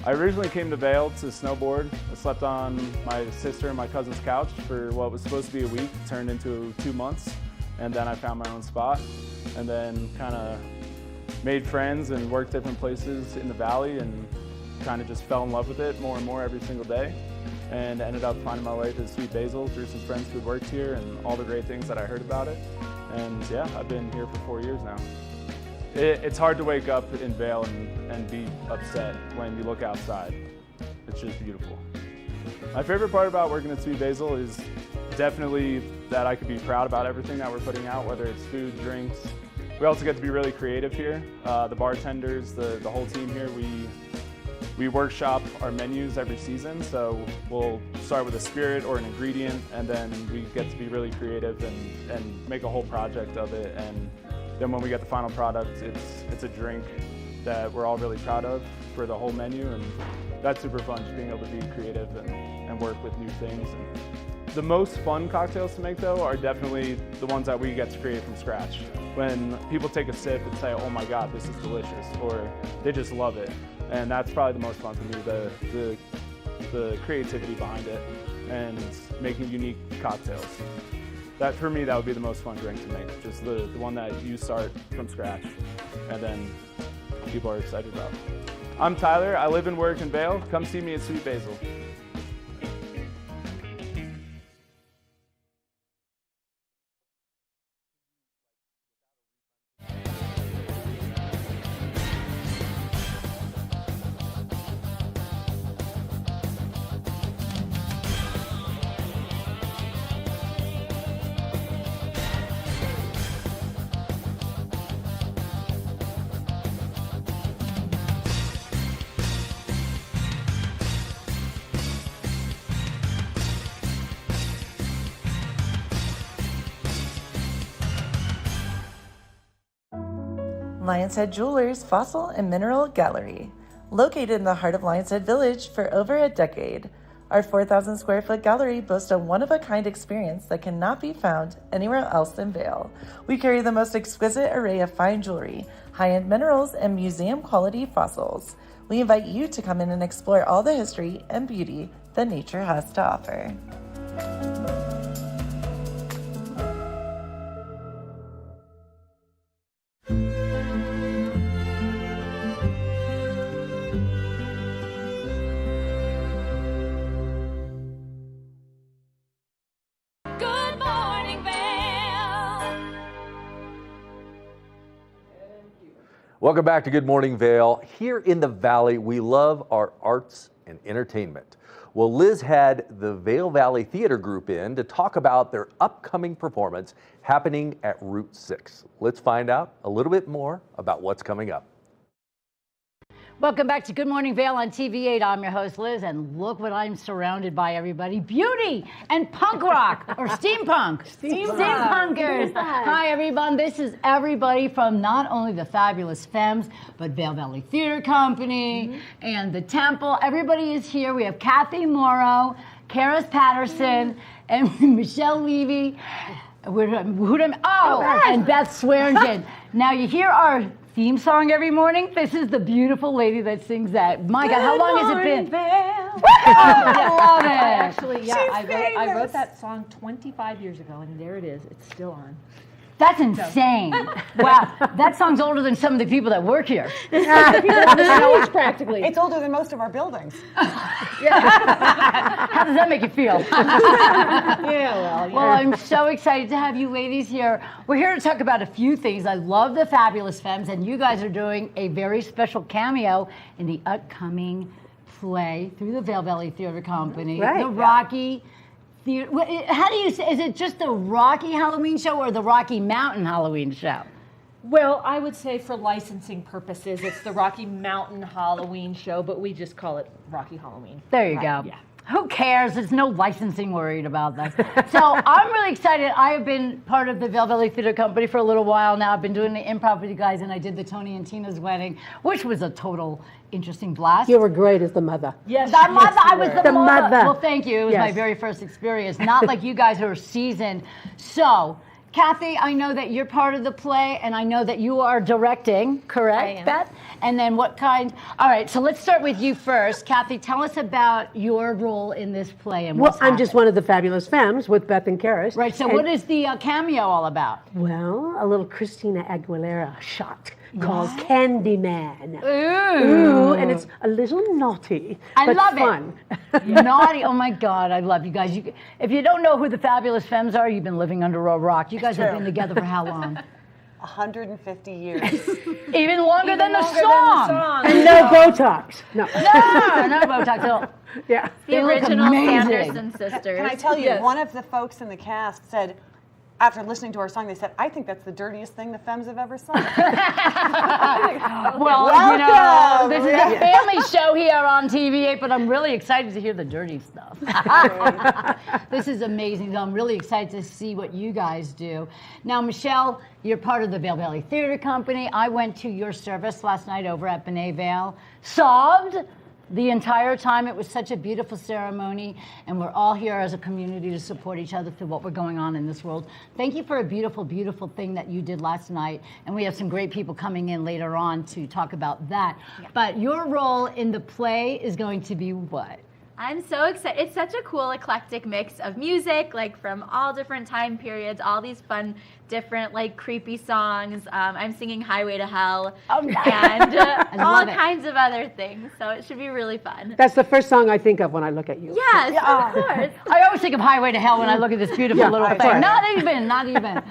I originally came to Vail to snowboard. I slept on my sister and my cousin's couch for what was supposed to be a week, turned into 2 months, and then I found my own spot, and then kind of made friends and worked different places in the valley and kind of just fell in love with it more and more every single day, and ended up finding my way to Sweet Basil through some friends who worked here and all the great things that I heard about it. And yeah, I've been here for 4 years now. It's hard to wake up in Vail and be upset when you look outside. It's just beautiful. My favorite part about working at Sweet Basil is definitely that I could be proud about everything that we're putting out, whether it's food, drinks. We also get to be really creative here. The bartenders, the whole team here, we workshop our menus every season, so we'll start with a spirit or an ingredient, and then we get to be really creative and make a whole project of it. And then when we get the final product, it's a drink that we're all really proud of for the whole menu, and that's super fun, just being able to be creative and work with new things. And the most fun cocktails to make, though, are definitely the ones that we get to create from scratch. When people take a sip and say, oh my God, this is delicious, or they just love it. And that's probably the most fun for me, the creativity behind it and making unique cocktails. That, for me, that would be the most fun drink to make, just the one that you start from scratch and then people are excited about. I'm Tyler, I live and work in Vail. Come see me at Sweet Basil. Lion's Head Jewelers Fossil and Mineral Gallery. Located in the heart of Lion's Head Village for over a decade, our 4,000 square foot gallery boasts a one-of-a-kind experience that cannot be found anywhere else in Vail. We carry the most exquisite array of fine jewelry, high-end minerals, and museum-quality fossils. We invite you to come in and explore all the history and beauty that nature has to offer. Good morning, Vail. Welcome back to Good Morning Vail. Here in the Valley, we love our arts and entertainment. Well, Liz had the Vail Valley Theater Group in to talk about their upcoming performance happening at Route 6. Let's find out a little bit more about what's coming up. Welcome back to Good Morning Vail on TV8. I'm your host, Liz, and look what I'm surrounded by, everybody. Beauty and punk rock, or steampunk. Steampunkers. Hi, everyone. This is everybody from not only the Fabulous Femmes, but Vail Valley Theater Company and the Temple. Everybody is here. We have Kathy Morrow, Karis Patterson, and Michelle Levy. And Beth Swearingen. Now, you hear our theme song every morning. This is the beautiful lady that sings that. My God, how long has it been? I love it. Actually, yeah, I wrote that song 25 years ago, and there it is. It's still on. That's insane. Wow, that song's older than some of the people that work here. Practically. It's older than most of our buildings. How does that make you feel? Well, I'm so excited to have you ladies here. We're here to talk about a few things. I love the Fabulous Femmes, and you guys are doing a very special cameo in the upcoming play through the Vail Valley Theater Company, the Rocky Theater. How do you say? Is it just the Rocky Halloween show or the Rocky Mountain Halloween show? Well, I would say for licensing purposes, it's the Rocky Mountain Halloween show, but we just call it Rocky Halloween. There you go. Yeah. Who cares? There's no licensing worried about that. So I'm really excited. I have been part of the Vail Valley Theater Company for a little while now. I've been doing the improv with you guys, and I did the Tony and Tina's wedding, which was a total interesting blast. You were great as the mother. Yes, the mother. I was the mother. Well, thank you. It was my very first experience. Not like you guys who are seasoned. So, Kathy, I know that you're part of the play, and I know that you are directing, correct, I am. Beth? And then what kind? All right, so let's start with you first. Kathy, tell us about your role in this play and what's I'm just one of the Fabulous Femmes with Beth and Karis. Right, so what is the cameo all about? Well, a little Christina Aguilera shot called Candyman. Ooh. And it's a little naughty, I but love fun. Naughty, oh my God, I love you guys. If you don't know who the Fabulous Femmes are, you've been living under a rock. You guys have been together for how long? 150 years. Even longer than the song. And no Botox. No. No Botox at all. Yeah. They look amazing. Can I tell you, one of the folks in the cast said, after listening to our song, they said, I think that's the dirtiest thing the Femmes have ever sung. Well, you know, this is a family show here on TV8, but I'm really excited to hear the dirty stuff. This is amazing. I'm really excited to see what you guys do. Now, Michelle, you're part of the Vail Valley Theater Company. I went to your service last night over at B'nai Vail. Sobbed the entire time. It was such a beautiful ceremony, and we're all here as a community to support each other through what we're going on in this world. Thank you for a beautiful, beautiful thing that you did last night, and we have some great people coming in later on to talk about that. Yeah. But your role in the play is going to be what? I'm so excited. It's such a cool, eclectic mix of music, like from all different time periods, all these fun, different, like creepy songs. I'm singing Highway to Hell and all kinds of other things. So it should be really fun. That's the first song I think of when I look at you. Yes, of course. I always think of Highway to Hell when I look at this beautiful little thing. Not even.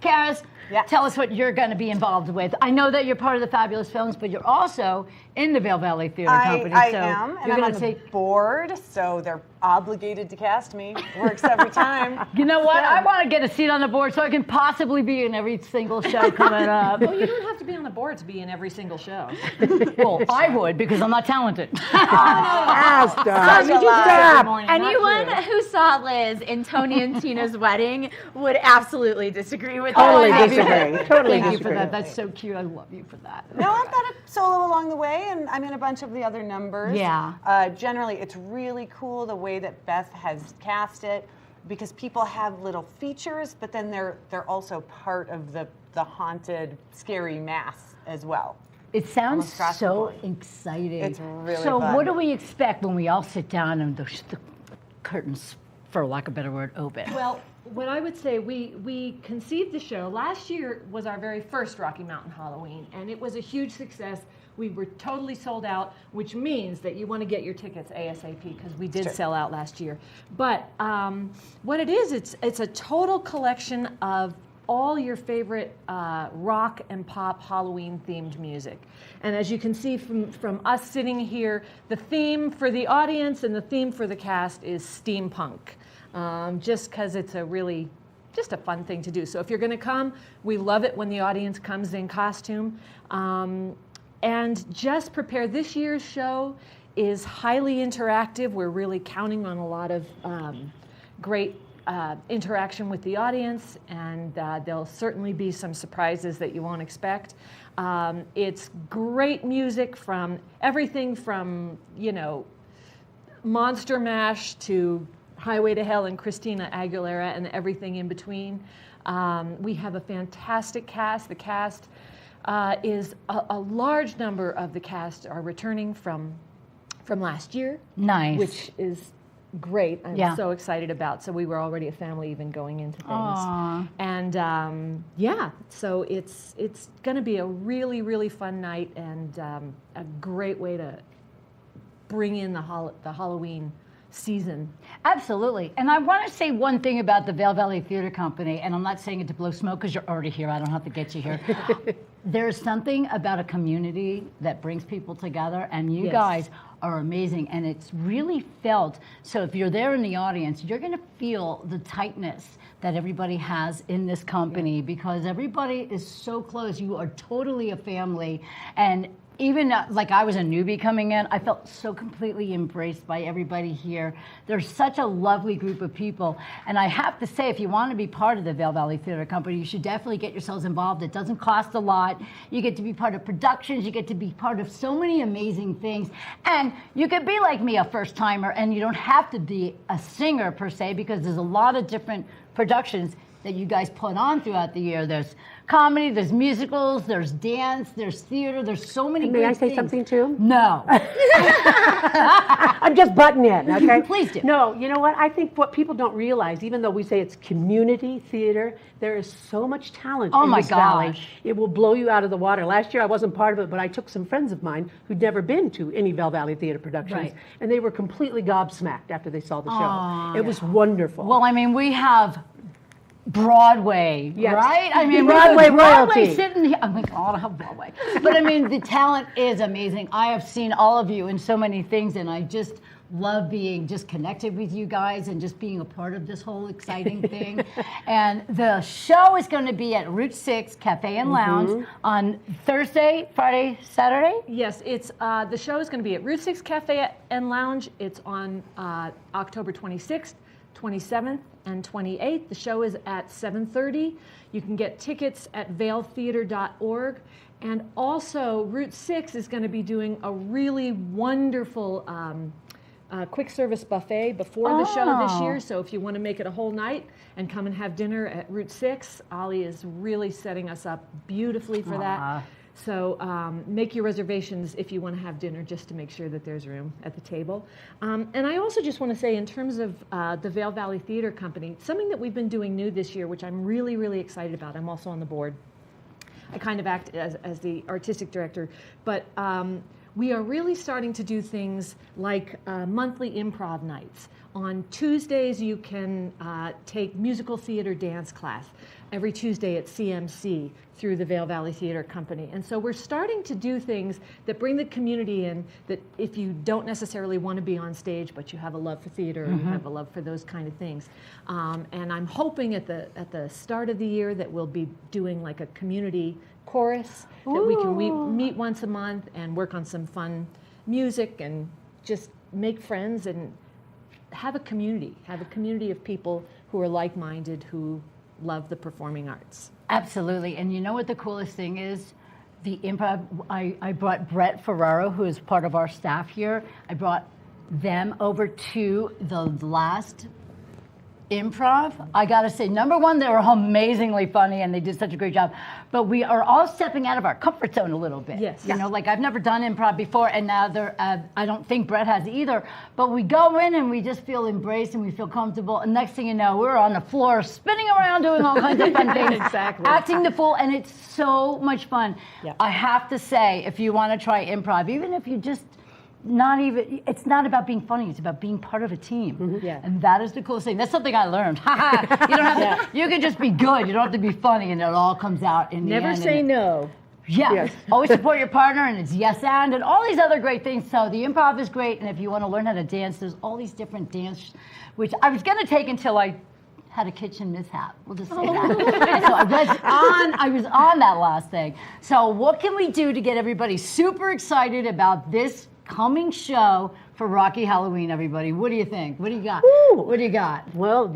Karis, tell us what you're going to be involved with. I know that you're part of the Fabulous Femmes, but you're also in the Vail Valley Theater Company. I am, and I'm on the board, so they're obligated to cast me. Works every time. You know what? I want to get a seat on the board so I can possibly be in every single show coming up. Well, you don't have to be on the board to be in every single show. Well, I would, because I'm not talented. Anyone who saw Liz in Tony and Tina's wedding would absolutely disagree with Totally that. disagree. Totally Thank you for that. That's so cute. I love you for that. No, I've got a solo along the way, and I'm in a bunch of the other numbers. Yeah. Generally, it's really cool the way that Beth has cast it, because people have little features, but then they're also part of the haunted, scary mass as well. It sounds so exciting. It's really so fun. What do we expect when we all sit down and the curtains, for lack of a better word, open? Well, what I would say, we conceived the show. Last year was our very first Rocky Mountain Halloween, and it was a huge success. We were totally sold out, which means that you want to get your tickets ASAP, because we did sell out last year. But what it is, it's a total collection of all your favorite rock and pop Halloween themed music. And as you can see from us sitting here, the theme for the audience and the theme for the cast is steampunk. Just because it's just a fun thing to do. So if you're going to come, we love it when the audience comes in costume. And just prepare. This year's show is highly interactive. We're really counting on a lot of great interaction with the audience, and there'll certainly be some surprises that you won't expect. It's great music from everything from, Monster Mash to Highway to Hell and Christina Aguilera and everything in between. We have a fantastic cast. The cast is a large number of the cast are returning from last year. Nice. Which is great. I'm Yeah. so excited about. So we were already a family even going into things. Aw. And so it's going to be a really, really fun night and a great way to bring in the Halloween season. Absolutely. And I want to say one thing about the Vail Valley Theater Company, and I'm not saying it to blow smoke because you're already here. I don't have to get you here. There's something about a community that brings people together, and you Yes. guys are amazing, and it's really felt. So if you're there in the audience, you're going to feel the tightness that everybody has in this company because everybody is so close. You are totally a family, and even like I was a newbie coming in, I felt so completely embraced by everybody here. There's such a lovely group of people. And I have to say, if you want to be part of the Vail Valley Theater Company, you should definitely get yourselves involved. It doesn't cost a lot. You get to be part of productions. You get to be part of so many amazing things. And you could be like me, a first timer, and you don't have to be a singer per se, because there's a lot of different productions that you guys put on throughout the year. There's comedy, there's musicals, there's dance, there's theater, there's so many May great I say things. something too? No. I'm just butting in, okay? Please do. No, you know what? I think what people don't realize, even though we say it's community theater, there is so much talent Oh in my this valley. gosh. It will blow you out of the water. Last year I wasn't part of it, but I took some friends of mine who'd never been to any Vail Valley Theater productions, Right. and they were completely gobsmacked after they saw the show. Aw. It was wonderful. Well, I mean, we have Broadway, Yes. right? I mean, Broadway Broadway royalty. sitting here. I'm like, oh, I don't have Broadway. But I mean, the talent is amazing. I have seen all of you in so many things, and I just love being just connected with you guys and just being a part of this whole exciting thing. And the show is going to be at Route 6 Cafe and Lounge on Thursday, Friday, Saturday? Yes, it's the show is going to be at Route 6 Cafe and Lounge. It's on October 26th, 27th, and 28th. The show is at 7:30. You can get tickets at vailtheater.org. And also, Route 6 is going to be doing a really wonderful quick service buffet before the show this Oh. year. So if you want to make it a whole night and come and have dinner at Route 6, Ollie is really setting us up beautifully for that. So make your reservations if you want to have dinner, just to make sure that there's room at the table. And I also just want to say, in terms of the Vail Valley Theater Company, something that we've been doing new this year, which I'm really, really excited about. I'm also on the board. I kind of act as the artistic director, but we are really starting to do things like monthly improv nights. On Tuesdays, you can take musical theater dance class every Tuesday at CMC through the Vail Valley Theater Company. And so we're starting to do things that bring the community in, that if you don't necessarily want to be on stage, but you have a love for theater, you have a love for those kind of things. And I'm hoping at the start of the year that we'll be doing like a community chorus, that we can meet once a month and work on some fun music and just make friends and have a community of people who are like-minded, who love the performing arts. Absolutely. And you know what the coolest thing is? The improv, I brought Brett Ferraro, who is part of our staff here. I brought them over to the last improv. I gotta say, number one, they were amazingly funny and they did such a great job. But we are all stepping out of our comfort zone a little bit. Yes. You know, like I've never done improv before, and now I don't think Brett has either. But we go in and we just feel embraced and we feel comfortable. And next thing you know, we're on the floor spinning around doing all kinds of fun things. Exactly. Acting the fool, and it's so much fun. Yeah. I have to say, if you want to try improv, even if you just it's not about being funny, it's about being part of a team. Yeah. And that is the coolest thing. That's something I learned. You don't have to, you can just be good. You don't have to be funny, and it all comes out in the end. Never say no. Yeah. Yes. Always support your partner, and it's yes and all these other great things. So the improv is great, and if you want to learn how to dance, there's all these different dance, which I was going to take until I had a kitchen mishap. We'll just say that. So I was on that last thing. So what can we do to get everybody super excited about this coming show for Rocky Halloween, everybody? What do you think? What do you got? What do you got? Well,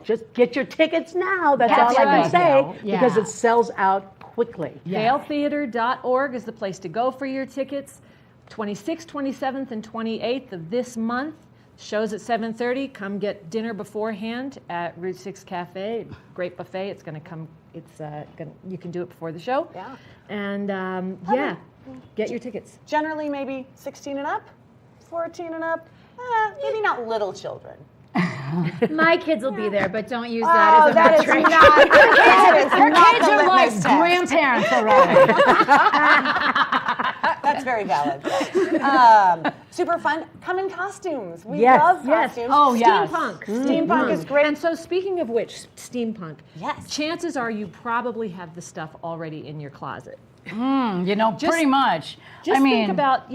just get your tickets now. That's all I can say, because it sells out quickly. VailTheater.org is the place to go for your tickets. 26th, 27th, and 28th of this month. Shows at 7:30. Come get dinner beforehand at Route 6 Cafe. Great buffet. It's going to come. You can do it before the show. Yeah. And get your tickets. Generally, maybe 16 and up, 14 and up. Maybe not little children. My kids will be there, but don't use that as a that is metric. not. Her kids are like grandparents already. That's very valid. Super fun. Come in costumes. We Yes, love yes. costumes. Oh, yes. Steampunk. Steampunk is great. And so speaking of which, steampunk. Yes. Chances are you probably have the stuff already in your closet. Pretty much. Just think about,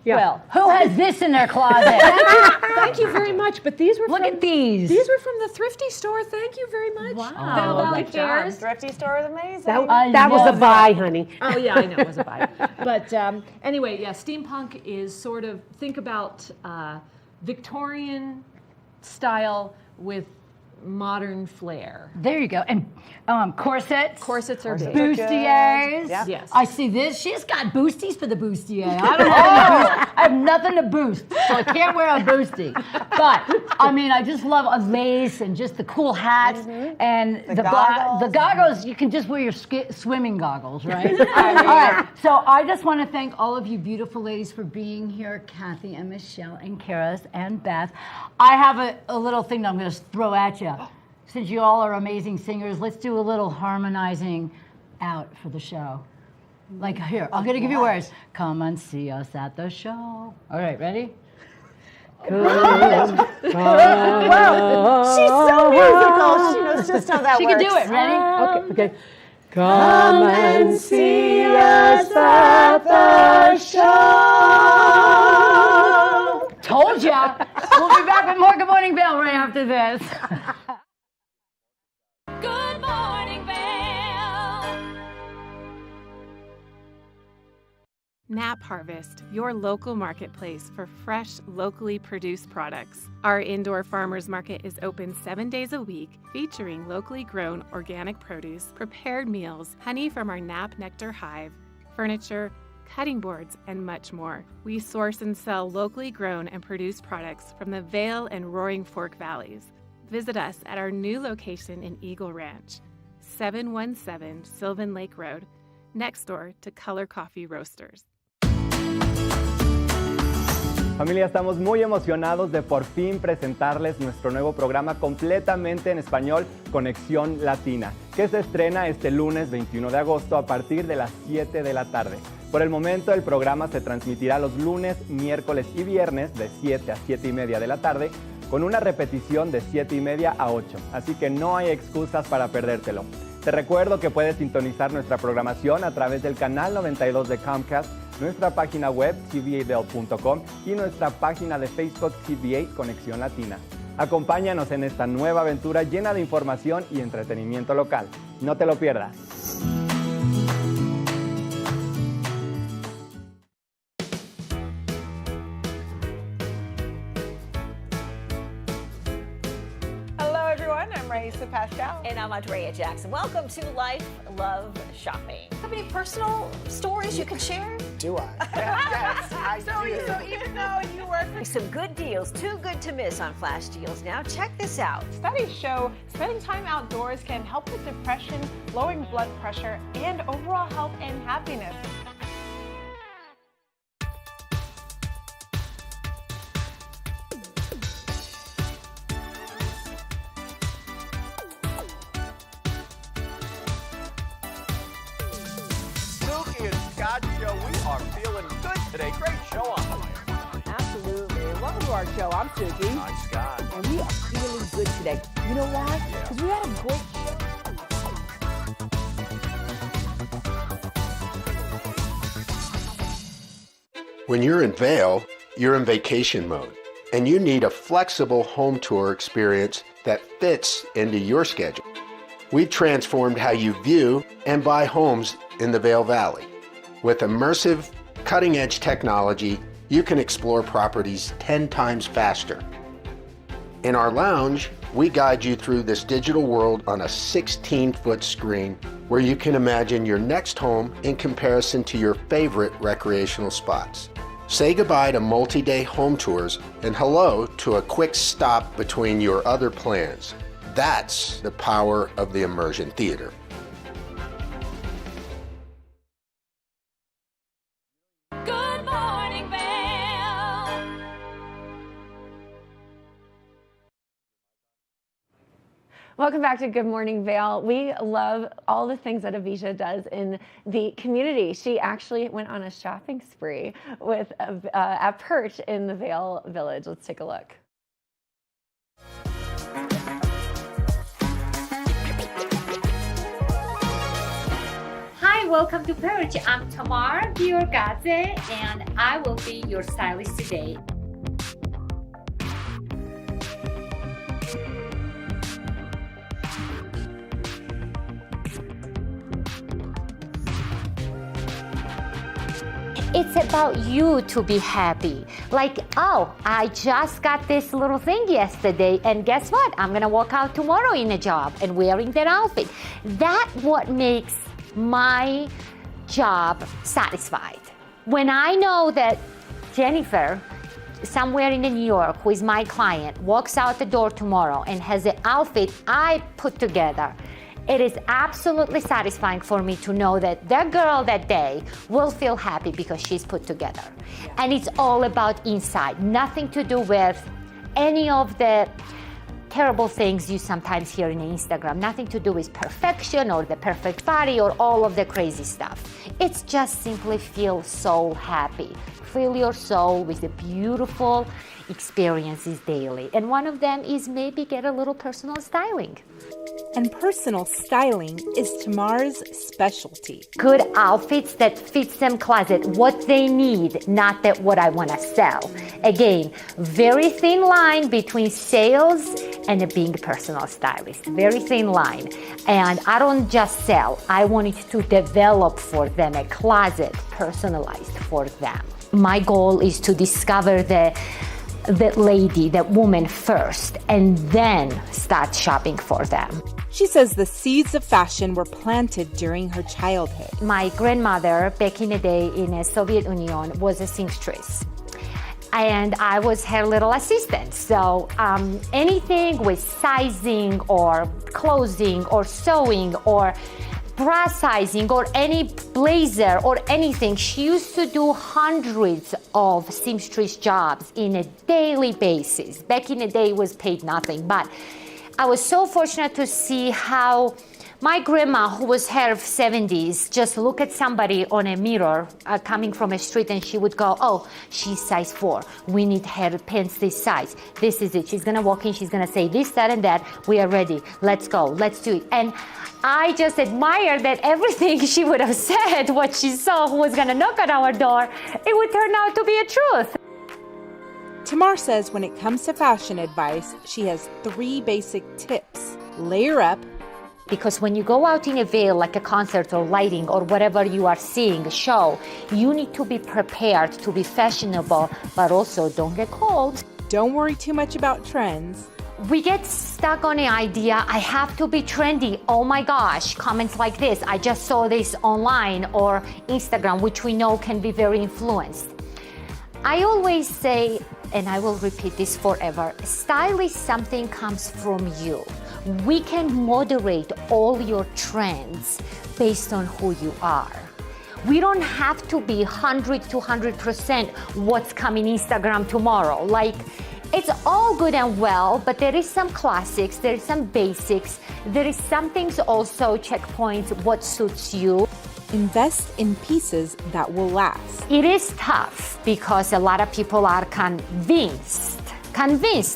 well. Who has this in their closet? Thank you very much. But these were Look at these. These were from the thrifty store. Thank you very much. Wow. Vail Valley Good job. Fairs. Thrifty store is amazing. That was a buy, honey. Oh yeah, I know it was a buy. But anyway, steampunk is sort of, think about Victorian style with modern flair. There you go. And corsets. Corsets are big. Bustiers. Yeah. Yes. I see this. She's got boosties for the bustier. I don't have I have nothing to boost, so I can't wear a boostie. But I mean, I just love a lace and just the cool hats and the goggles. The goggles. You can just wear your swimming goggles, right? All right. So I just want to thank all of you beautiful ladies for being here, Kathy and Michelle and Karis and Beth. I have a little thing that I'm going to throw at you. Since you all are amazing singers, let's do a little harmonizing out for the show. Like here, I'm gonna give you words. Come and see us at the show. All right, ready? Wow, she's so musical. She knows just how that she works. can do it. Ready? Okay. Come and see us at the show. Told ya. We'll be back with more Good Morning Vail right after this. Good morning, Vail. Nap Harvest, your local marketplace for fresh, locally produced products. Our indoor farmers market is open 7 days a week, featuring locally grown organic produce, prepared meals, honey from our Nap Nectar hive, furniture, cutting boards, and much more. We source and sell locally grown and produced products from the Vail and Roaring Fork Valleys. Visit us at our new location in Eagle Ranch, 717 Sylvan Lake Road, next door to Color Coffee Roasters. Familia, estamos muy emocionados de por fin presentarles nuestro nuevo programa completamente en español, Conexión Latina, que se estrena este lunes 21 de agosto a partir de las 7 de la tarde. Por el momento, el programa se transmitirá los lunes, miércoles y viernes de 7 a 7 y media de la tarde, con una repetición de 7 y media a 8, así que no hay excusas para perdértelo. Te recuerdo que puedes sintonizar nuestra programación a través del canal 92 de Comcast, nuestra página web tvavail.com y nuestra página de Facebook TVA Conexión Latina. Acompáñanos en esta nueva aventura llena de información y entretenimiento local. No te lo pierdas. Pascal. And I'm Andrea Jackson. Welcome to Life, Love, Shopping. Have any personal stories you can share? Do I? Yes, I do. So even though you work for some good deals, too good to miss on flash deals now. Check this out. Studies show spending time outdoors can help with depression, lowering blood pressure, and overall health and happiness. Show. We are feeling good today. Great show on the way. Absolutely. And welcome to our show. I'm Suki. I'm Scott. And we are feeling good today. You know why? Because we had a great show. When you're in Vail, you're in vacation mode. and you need a flexible home tour experience that fits into your schedule. We've transformed how you view and buy homes in the Vail Valley. With immersive, cutting-edge technology, you can explore properties 10 times faster. In our lounge, we guide you through this digital world on a 16-foot screen where you can imagine your next home in comparison to your favorite recreational spots. Say goodbye to multi-day home tours and hello to a quick stop between your other plans. That's the power of the Immersion Theater. Good morning, Vail. Welcome back to Good Morning Vail. We love all the things that Avisha does in the community. She actually went on a shopping spree with at Perch in the Vail Village. Let's take a look. Hi, welcome to Perch. I'm Tamar Biorgadze, and I will be your stylist today. It's about you to be happy. Like, oh, I just got this little thing yesterday, and guess what? I'm gonna walk out tomorrow in a job and wearing that outfit. That's what makes my job satisfied. When I know that Jennifer, somewhere in New York, who is my client, walks out the door tomorrow and has the outfit I put together, it is absolutely satisfying for me to know that that girl that day will feel happy because she's put together. And it's all about inside, nothing to do with any of the terrible things you sometimes hear in Instagram, nothing to do with perfection or the perfect body or all of the crazy stuff. It's just simply feel so happy. Fill your soul with the beautiful experiences daily. And one of them is maybe get a little personal styling. And personal styling is Tamar's specialty. Good outfits that fits them closet, what they need, not that what I want to sell. Again, very thin line between sales and being a personal stylist. Very thin line. And I don't just sell. I wanted to develop for them a closet personalized for them. My goal is to discover that lady, that woman first, and then start shopping for them. She says the seeds of fashion were planted during her childhood. My grandmother, back in the day in the Soviet Union, was a seamstress. And I was her little assistant. So anything with sizing or clothing or sewing or bra sizing or any blazer or anything. She used to do hundreds of seamstress jobs in a daily basis. Back in the day, it was paid nothing, but I was so fortunate to see how my grandma, who was her 70s, just look at somebody on a mirror coming from a street and she would go, oh, she's size 4. We need her pants this size. This is it. She's going to walk in. She's going to say this, that, and that. We are ready. Let's go. Let's do it. And I just admire that everything she would have said, what she saw, who was going to knock on our door, it would turn out to be a truth. Tamar says when it comes to fashion advice, she has 3 basic tips. Layer up. Because when you go out in a Vail, like a concert or lighting or whatever you are seeing, a show, you need to be prepared to be fashionable, but also don't get cold. Don't worry too much about trends. We get stuck on the idea, I have to be trendy. Oh my gosh, comments like this, I just saw this online or Instagram, which we know can be very influenced. I always say, and I will repeat this forever, style is something comes from you. We can moderate all your trends based on who you are. We don't have to be 100 to 100% what's coming Instagram tomorrow. Like, it's all good and well, but there is some classics, there is some basics, there is some things also, checkpoints, what suits you. Invest in pieces that will last. It is tough because a lot of people are convinced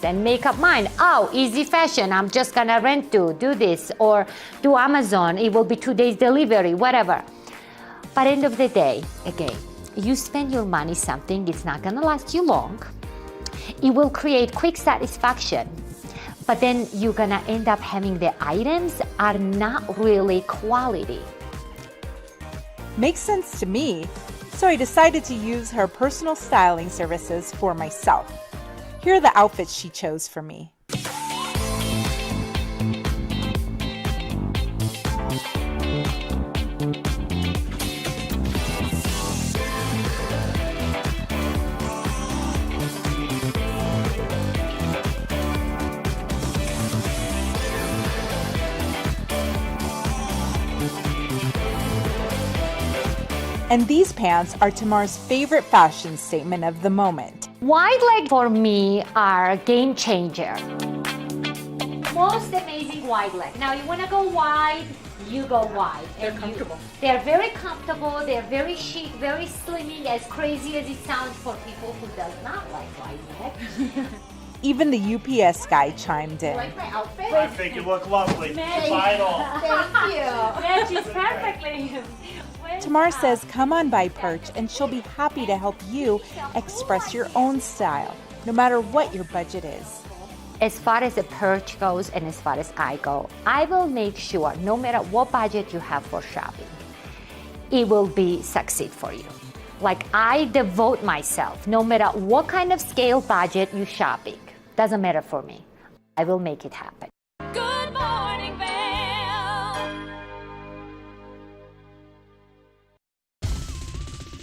and make up mind, oh, easy fashion, I'm just gonna do this, or do Amazon, it will be 2 days delivery, whatever. But end of the day, again, you spend your money something, it's not gonna last you long. It will create quick satisfaction, but then you're gonna end up having the items are not really quality. Makes sense to me, so I decided to use her personal styling services for myself. Here are the outfits she chose for me. And these pants are Tamar's favorite fashion statement of the moment. Wide leg for me are a game changer. Most amazing wide leg. Now you wanna go wide, you go wide. They're comfortable. They're very comfortable, they're very chic, very slimming, as crazy as it sounds for people who does not like wide leg. Even the UPS guy chimed in. Like my outfit? I think you look lovely. Buy it all. Thank you. Matches perfectly. Tamar says come on by Perch and she'll be happy to help you express your own style, no matter what your budget is. As far as the Perch goes and as far as I go, I will make sure no matter what budget you have for shopping, it will be succeed for you. Like I devote myself, no matter what kind of scale budget you shopping, doesn't matter for me. I will make it happen. Good morning, Vail.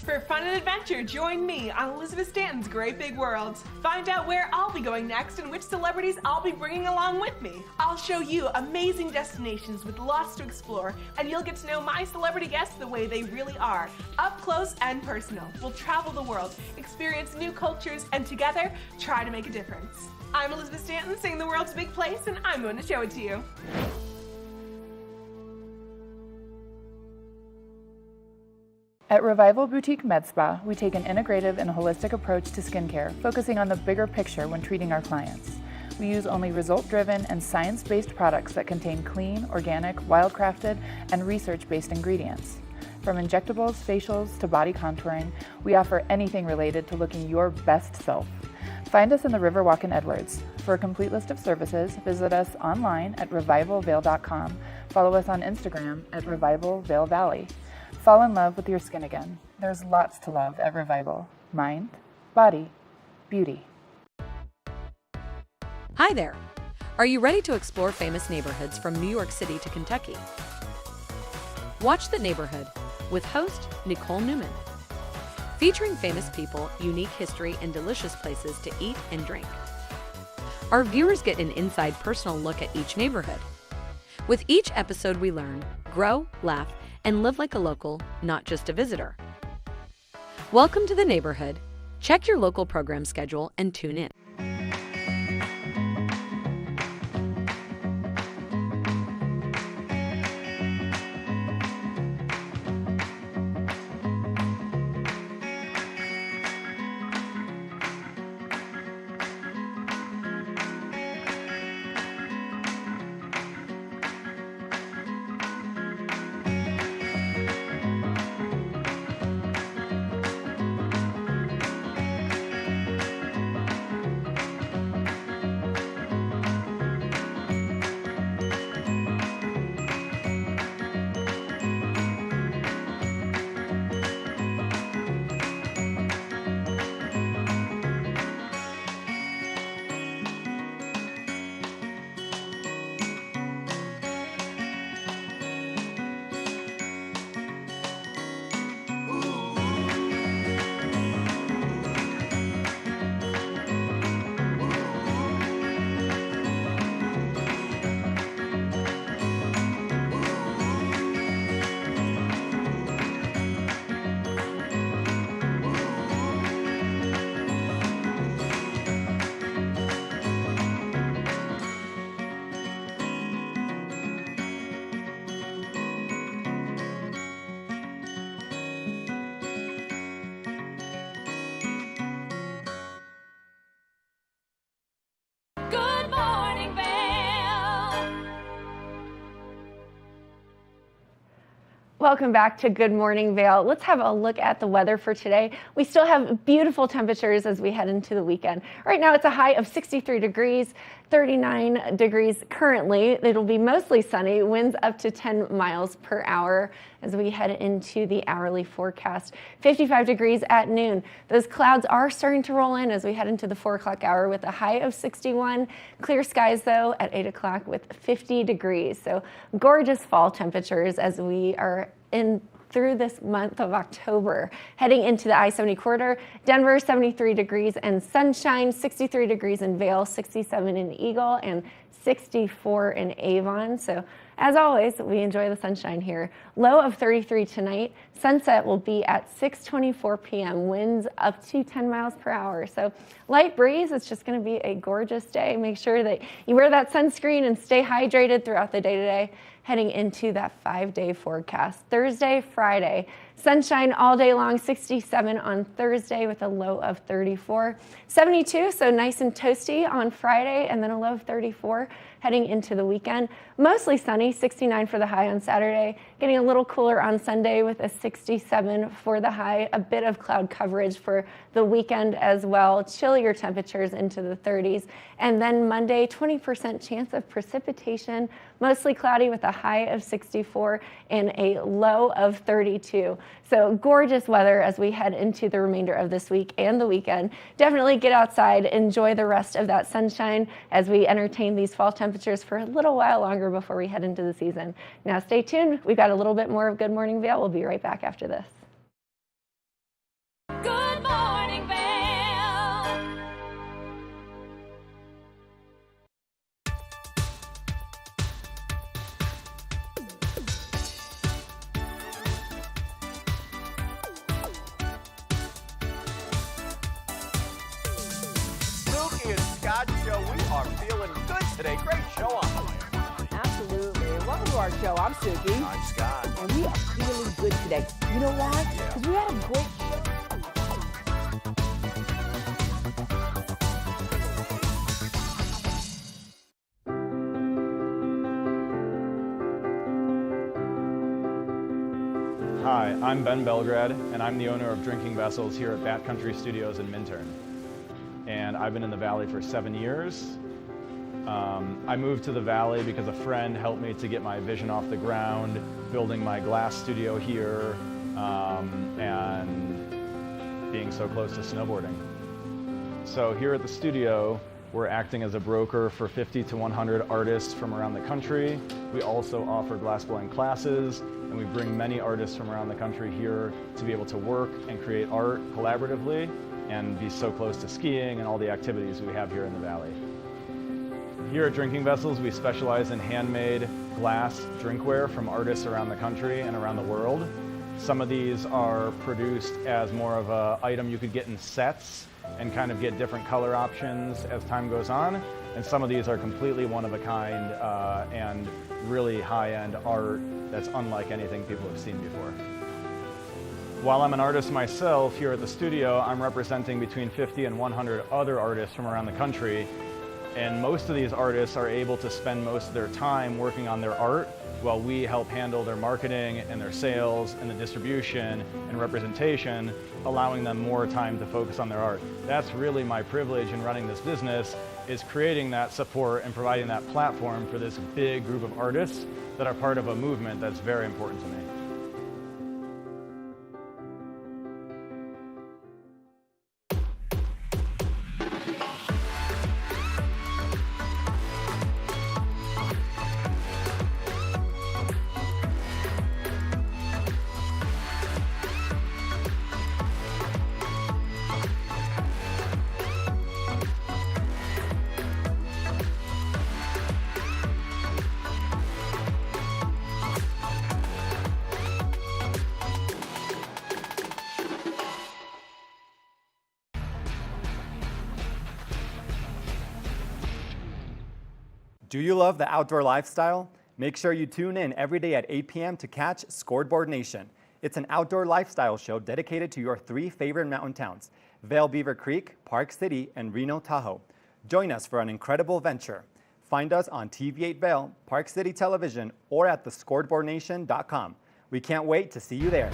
For fun and adventure, join me on Elizabeth Stanton's Great Big World. Find out where I'll be going next and which celebrities I'll be bringing along with me. I'll show you amazing destinations with lots to explore, and you'll get to know my celebrity guests the way they really are, up close and personal. We'll travel the world, experience new cultures, and together, try to make a difference. I'm Elizabeth Stanton, singing The World's Big Place, and I'm going to show it to you. At Revival Boutique Med Spa, we take an integrative and holistic approach to skincare, focusing on the bigger picture when treating our clients. We use only result-driven and science-based products that contain clean, organic, wildcrafted, and research-based ingredients. From injectables, facials, to body contouring, we offer anything related to looking your best self. Find us in the Riverwalk in Edwards. For a complete list of services, visit us online at revivalvail.com. Follow us on Instagram at Revival Vail Valley. Fall in love with your skin again. There's lots to love at Revival. Mind, body, beauty. Hi there. Are you ready to explore famous neighborhoods from New York City to Kentucky? Watch The Neighborhood with host Nicole Newman. Featuring famous people, unique history, and delicious places to eat and drink. Our viewers get an inside personal look at each neighborhood. With each episode we learn, grow, laugh, and live like a local, not just a visitor. Welcome to The Neighborhood. Check your local program schedule and tune in. Welcome back to Good Morning Vail. Let's have a look at the weather for today. We still have beautiful temperatures as we head into the weekend. Right now it's a high of 63 degrees, 39 degrees currently. It'll be mostly sunny, winds up to 10 miles per hour as we head into the hourly forecast. 55 degrees at noon. Those clouds are starting to roll in as we head into the 4 o'clock hour with a high of 61. Clear skies though at 8 o'clock with 50 degrees. So gorgeous fall temperatures as we are in through this month of October. Heading into the I-70 corridor, Denver 73 degrees and sunshine, 63 degrees in Vail, 67 in Eagle, and 64 in Avon. So as always, we enjoy the sunshine here. Low of 33 tonight. Sunset will be at 6:24 p.m. Winds up to 10 miles per hour. So light breeze. It's just going to be a gorgeous day. Make sure that you wear that sunscreen and stay hydrated throughout the day today. Heading into that 5-day forecast. Thursday, Friday, sunshine all day long, 67 on Thursday with a low of 34. 72, so nice and toasty on Friday, and then a low of 34 heading into the weekend. Mostly sunny, 69 for the high on Saturday. Getting a little cooler on Sunday with a 67 for the high. A bit of cloud coverage for the weekend as well. Chillier temperatures into the 30s. And then Monday, 20% chance of precipitation. Mostly cloudy with a high of 64 and a low of 32. So gorgeous weather as we head into the remainder of this week and the weekend. Definitely get outside, enjoy the rest of that sunshine as we entertain these fall temperatures for a little while longer before we head into the season. Now stay tuned. We've got a little bit more of Good Morning Vail. We'll be right back after this. Good morning, Vail. Snooki and Scott Show, we are feeling good today. Great show on the way. Absolutely. Welcome to our show. I'm Suki. I'm Scott. And we are feeling good today. You know why? Because we had a great show. Hi, I'm Ben Belgrad, and I'm the owner of Drinking Vessels here at Bat Country Studios in Minturn. And I've been in the Valley for 7 years. I moved to the Valley because a friend helped me to get my vision off the ground, building my glass studio here, and being so close to snowboarding. So here at the studio, we're acting as a broker for 50 to 100 artists from around the country. We also offer glassblowing classes, and we bring many artists from around the country here to be able to work and create art collaboratively and be so close to skiing and all the activities we have here in the Valley. Here at Drinking Vessels, we specialize in handmade glass drinkware from artists around the country and around the world. Some of these are produced as more of an item you could get in sets and kind of get different color options as time goes on. And some of these are completely one of a kind and really high-end art that's unlike anything people have seen before. While I'm an artist myself here at the studio, I'm representing between 50 and 100 other artists from around the country. And most of these artists are able to spend most of their time working on their art while we help handle their marketing and their sales and the distribution and representation, allowing them more time to focus on their art. That's really my privilege in running this business, is creating that support and providing that platform for this big group of artists that are part of a movement that's very important to me. Do you love the outdoor lifestyle? Make sure you tune in every day at 8 p.m. to catch Scoreboard Nation. It's an outdoor lifestyle show dedicated to your 3 favorite mountain towns, Vail, Beaver Creek, Park City, and Reno, Tahoe. Join us for an incredible venture. Find us on TV8 Vail, Park City Television, or at thescoreboardnation.com. We can't wait to see you there.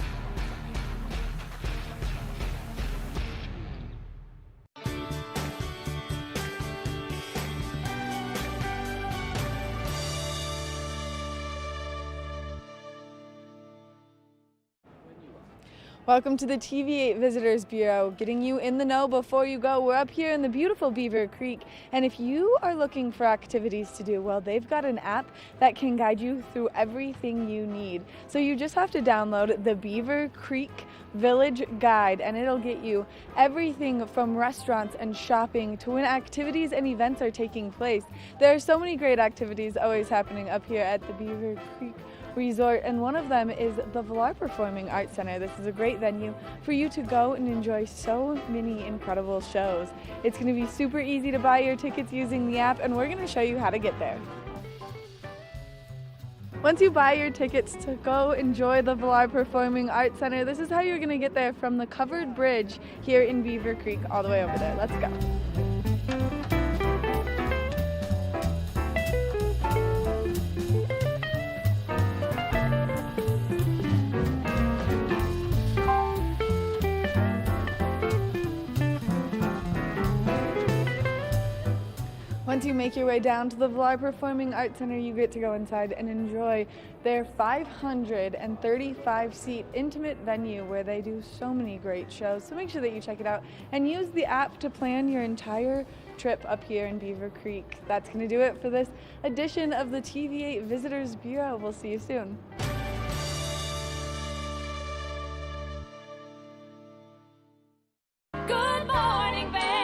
Welcome to the TV8 Visitors Bureau, getting you in the know before you go. We're up here in the beautiful Beaver Creek, and if you are looking for activities to do, well, they've got an app that can guide you through everything you need. So you just have to download the Beaver Creek Village Guide, and it'll get you everything from restaurants and shopping to when activities and events are taking place. There are so many great activities always happening up here at the Beaver Creek Resort, and one of them is the Vail Performing Arts Center. This is a great venue for you to go and enjoy so many incredible shows. It's going to be super easy to buy your tickets using the app, and we're going to show you how to get there. Once you buy your tickets to go enjoy the Vail Performing Arts Center, this is how you're going to get there from the covered bridge here in Beaver Creek all the way over there. Let's go. Once you make your way down to the Vail Performing Arts Center, you get to go inside and enjoy their 535-seat intimate venue where they do so many great shows. So make sure that you check it out and use the app to plan your entire trip up here in Beaver Creek. That's going to do it for this edition of the TV8 Visitors Bureau. We'll see you soon. Good morning, Vail.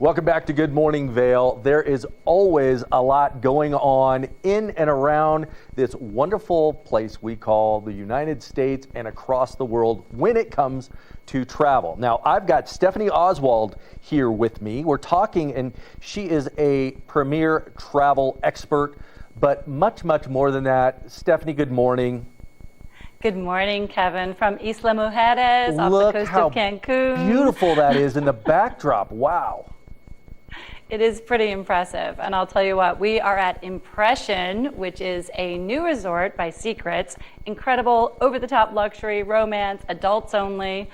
Welcome back to Good Morning Vail. There is always a lot going on in and around this wonderful place we call the United States and across the world when it comes to travel. Now, I've got Stephanie Oswald here with me. We're talking, and she is a premier travel expert, but much, much more than that. Stephanie, good morning. Good morning, Kevin, from Isla Mujeres off the coast of Cancun. Beautiful that is in the backdrop. Wow. It is pretty impressive. And I'll tell you what, we are at Impression, which is a new resort by Secrets. Incredible, over-the-top luxury, romance, adults only.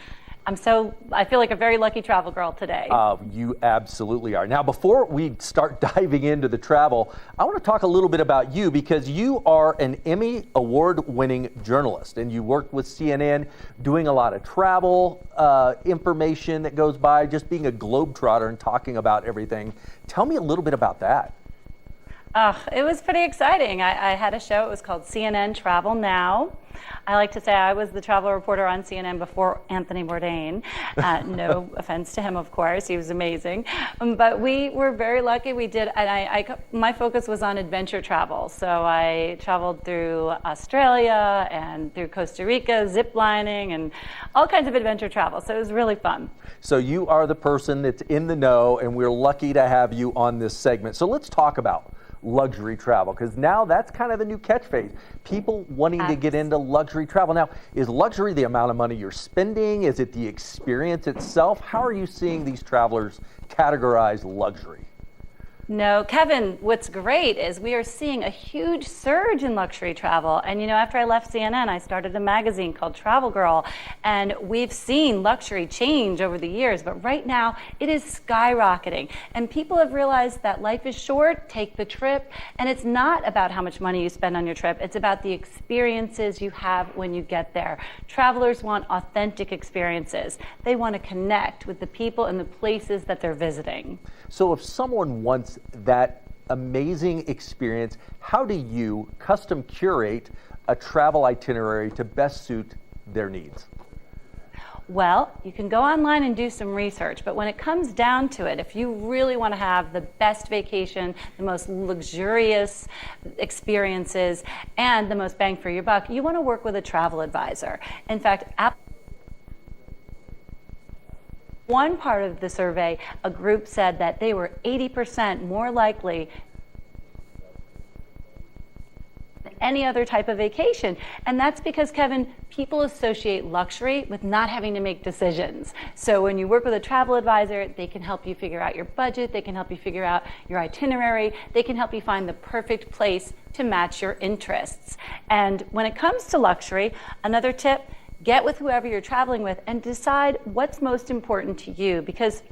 I feel like a very lucky travel girl today. You absolutely are. Now, before we start diving into the travel, I want to talk a little bit about you because you are an Emmy award-winning journalist and you work with CNN doing a lot of travel information that goes by, just being a globetrotter and talking about everything. Tell me a little bit about that. It was pretty exciting. I had a show, it was called CNN Travel Now. I like to say I was the travel reporter on CNN before Anthony Bourdain. No offense to him, of course, he was amazing. But we were very lucky. We did, and my focus was on adventure travel. So I traveled through Australia and through Costa Rica, zip lining, and all kinds of adventure travel. So it was really fun. So you are the person that's in the know, and we're lucky to have you on this segment. So let's talk about luxury travel, because now that's kind of the new catchphrase. People wanting to get into luxury travel. Now, is luxury the amount of money you're spending? Is it the experience itself? How are you seeing these travelers categorize luxury? No, Kevin, what's great is we are seeing a huge surge in luxury travel. And you know, after I left CNN, I started a magazine called Travel Girl, and we've seen luxury change over the years, but right now it is skyrocketing. And people have realized that life is short, take the trip, and it's not about how much money you spend on your trip, it's about the experiences you have when you get there. Travelers want authentic experiences. They want to connect with the people and the places that they're visiting. So if someone wants that amazing experience, how do you custom curate a travel itinerary to best suit their needs? Well, you can go online and do some research, but when it comes down to it, if you really want to have the best vacation, the most luxurious experiences, and the most bang for your buck, you want to work with a travel advisor. In fact, one part of the survey, a group said that they were 80% more likely than any other type of vacation. And that's because, Kevin, people associate luxury with not having to make decisions. So when you work with a travel advisor, they can help you figure out your budget, they can help you figure out your itinerary, they can help you find the perfect place to match your interests. And when it comes to luxury, another tip, get with whoever you're traveling with and decide what's most important to you, because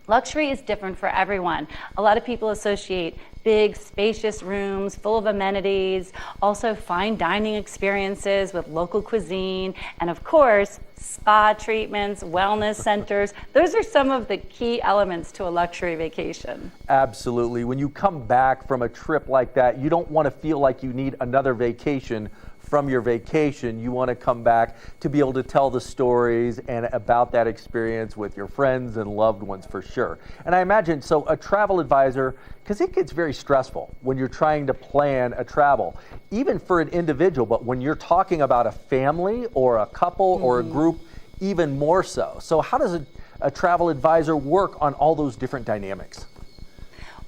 luxury is different for everyone. A lot of people associate big, spacious rooms full of amenities, also fine dining experiences with local cuisine, and of course, spa treatments, wellness centers. Those are some of the key elements to a luxury vacation. Absolutely. When you come back from a trip like that, you don't want to feel like you need another vacation from your vacation. You want to come back to be able to tell the stories and about that experience with your friends and loved ones for sure. And I imagine, so a travel advisor, because it gets very stressful when you're trying to plan a travel, even for an individual, but when you're talking about a family or a couple or a group, even more so. So how does a travel advisor work on all those different dynamics?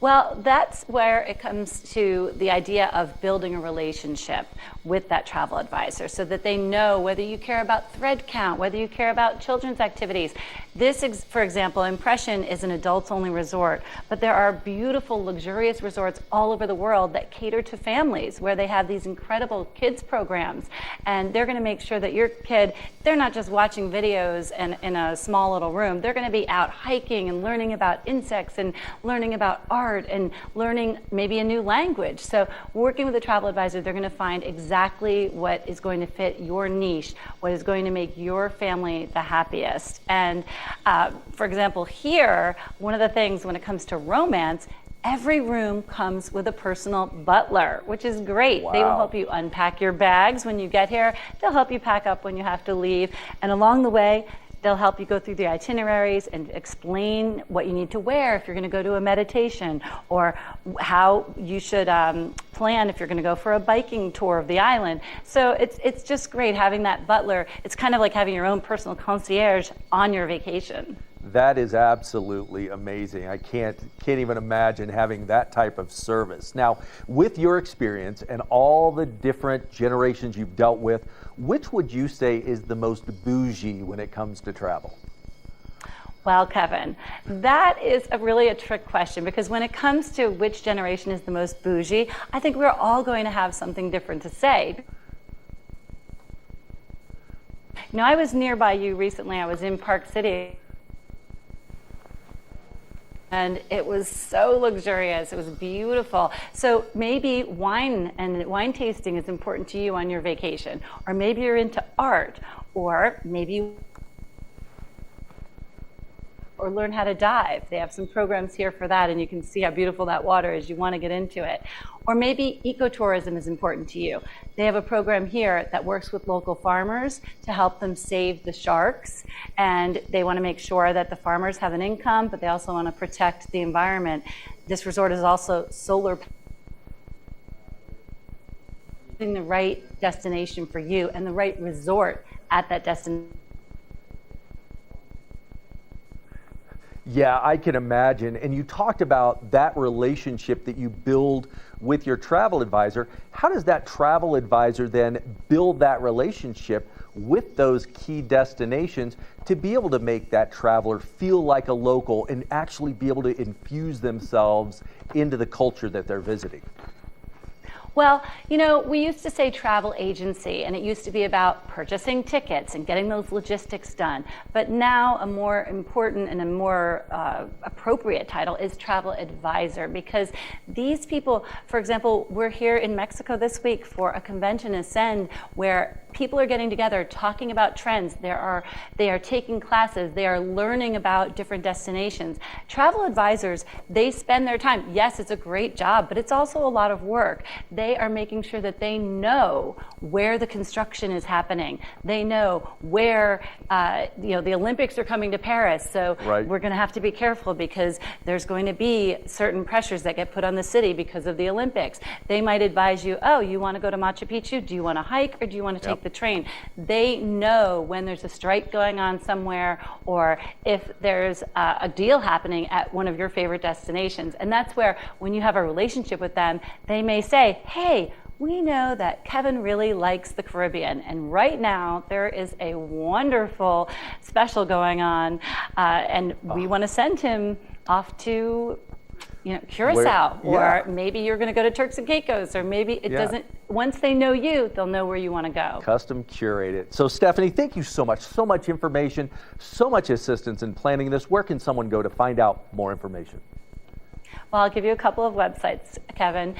Well, that's where it comes to the idea of building a relationship with that travel advisor so that they know whether you care about thread count, whether you care about children's activities. This, for example, Impression is an adults-only resort, but there are beautiful, luxurious resorts all over the world that cater to families where they have these incredible kids programs. And they're going to make sure that your kid, they're not just watching videos in a small little room. They're going to be out hiking and learning about insects and learning about art and learning maybe a new language. So working with a travel advisor, they're going to find exactly what is going to fit your niche, what is going to make your family the happiest. And for example, here, one of the things when it comes to romance, every room comes with a personal butler, which is great. Wow. They will help you unpack your bags when you get here. They'll help you pack up when you have to leave. And along the way, they'll help you go through the itineraries and explain what you need to wear if you're going to go to a meditation, or how you should plan if you're going to go for a biking tour of the island. So it's just great having that butler. It's kind of like having your own personal concierge on your vacation. That is absolutely amazing. I can't even imagine having that type of service. Now, with your experience and all the different generations you've dealt with, which would you say is the most bougie when it comes to travel? Well, Kevin, that is really a trick question, because when it comes to which generation is the most bougie, I think we're all going to have something different to say. You know, I was nearby you recently. I was in Park City. And it was so luxurious. It was beautiful. So maybe wine and wine tasting is important to you on your vacation. Or maybe you're into art. Or maybe or learn how to dive. They have some programs here for that, and you can see how beautiful that water is. You want to get into it. Or maybe ecotourism is important to you. They have a program here that works with local farmers to help them save the sharks, and they want to make sure that the farmers have an income, but they also want to protect the environment. This resort is also solar the right destination for you and the right resort at that destination. Yeah, I can imagine. And you talked about that relationship that you build with your travel advisor. How does that travel advisor then build that relationship with those key destinations to be able to make that traveler feel like a local and actually be able to infuse themselves into the culture that they're visiting? Well, you know, we used to say travel agency, and it used to be about purchasing tickets and getting those logistics done. But now a more important and a more appropriate title is travel advisor, because these people, for example, we're here in Mexico this week for a convention, Ascend, where people are getting together, talking about trends. They are taking classes. They are learning about different destinations. Travel advisors, they spend their time. Yes, it's a great job, but it's also a lot of work. They are making sure that they know where the construction is happening. They know where, the Olympics are coming to Paris. So we're going to have to be careful because there's going to be certain pressures that get put on the city because of the Olympics. They might advise you, oh, you want to go to Machu Picchu? Do you want to hike or do you want to take the train? They know when there's a strike going on somewhere, or if there's a deal happening at one of your favorite destinations. And that's where, when you have a relationship with them, they may say, hey, we know that Kevin really likes the Caribbean, and right now there is a wonderful special going on, and we want to send him off to Curacao, or maybe you're going to go to Turks and Caicos, or maybe it doesn't. Once they know you, they'll know where you want to go. Custom curated. So Stephanie, thank you so much. So much information, so much assistance in planning this. Where can someone go to find out more information? Well, I'll give you a couple of websites, Kevin.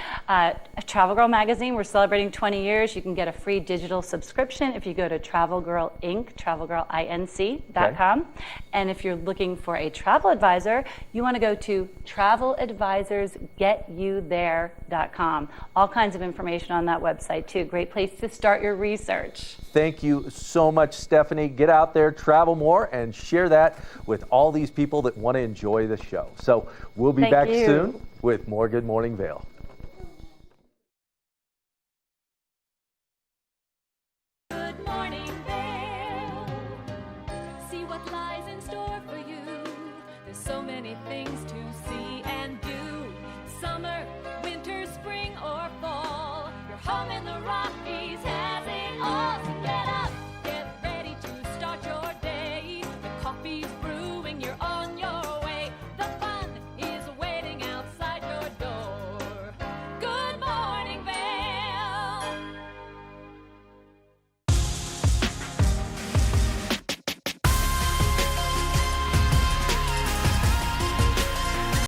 Travel Girl Magazine, we're celebrating 20 years. You can get a free digital subscription if you go to Travel Girl Inc., travelgirlinc.com. Okay. And if you're looking for a travel advisor, you want to go to traveladvisorsgetyouThere.com. All kinds of information on that website, too. Great place to start your research. Thank you so much, Stephanie. Get out there, travel more, and share that with all these people that want to enjoy the show. So we'll be back soon with more Good Morning Vail. Good morning, Vail. See what lies in store for you. There's so many things to see and do. Summer, winter, spring, or fall. Your home in the Rockies has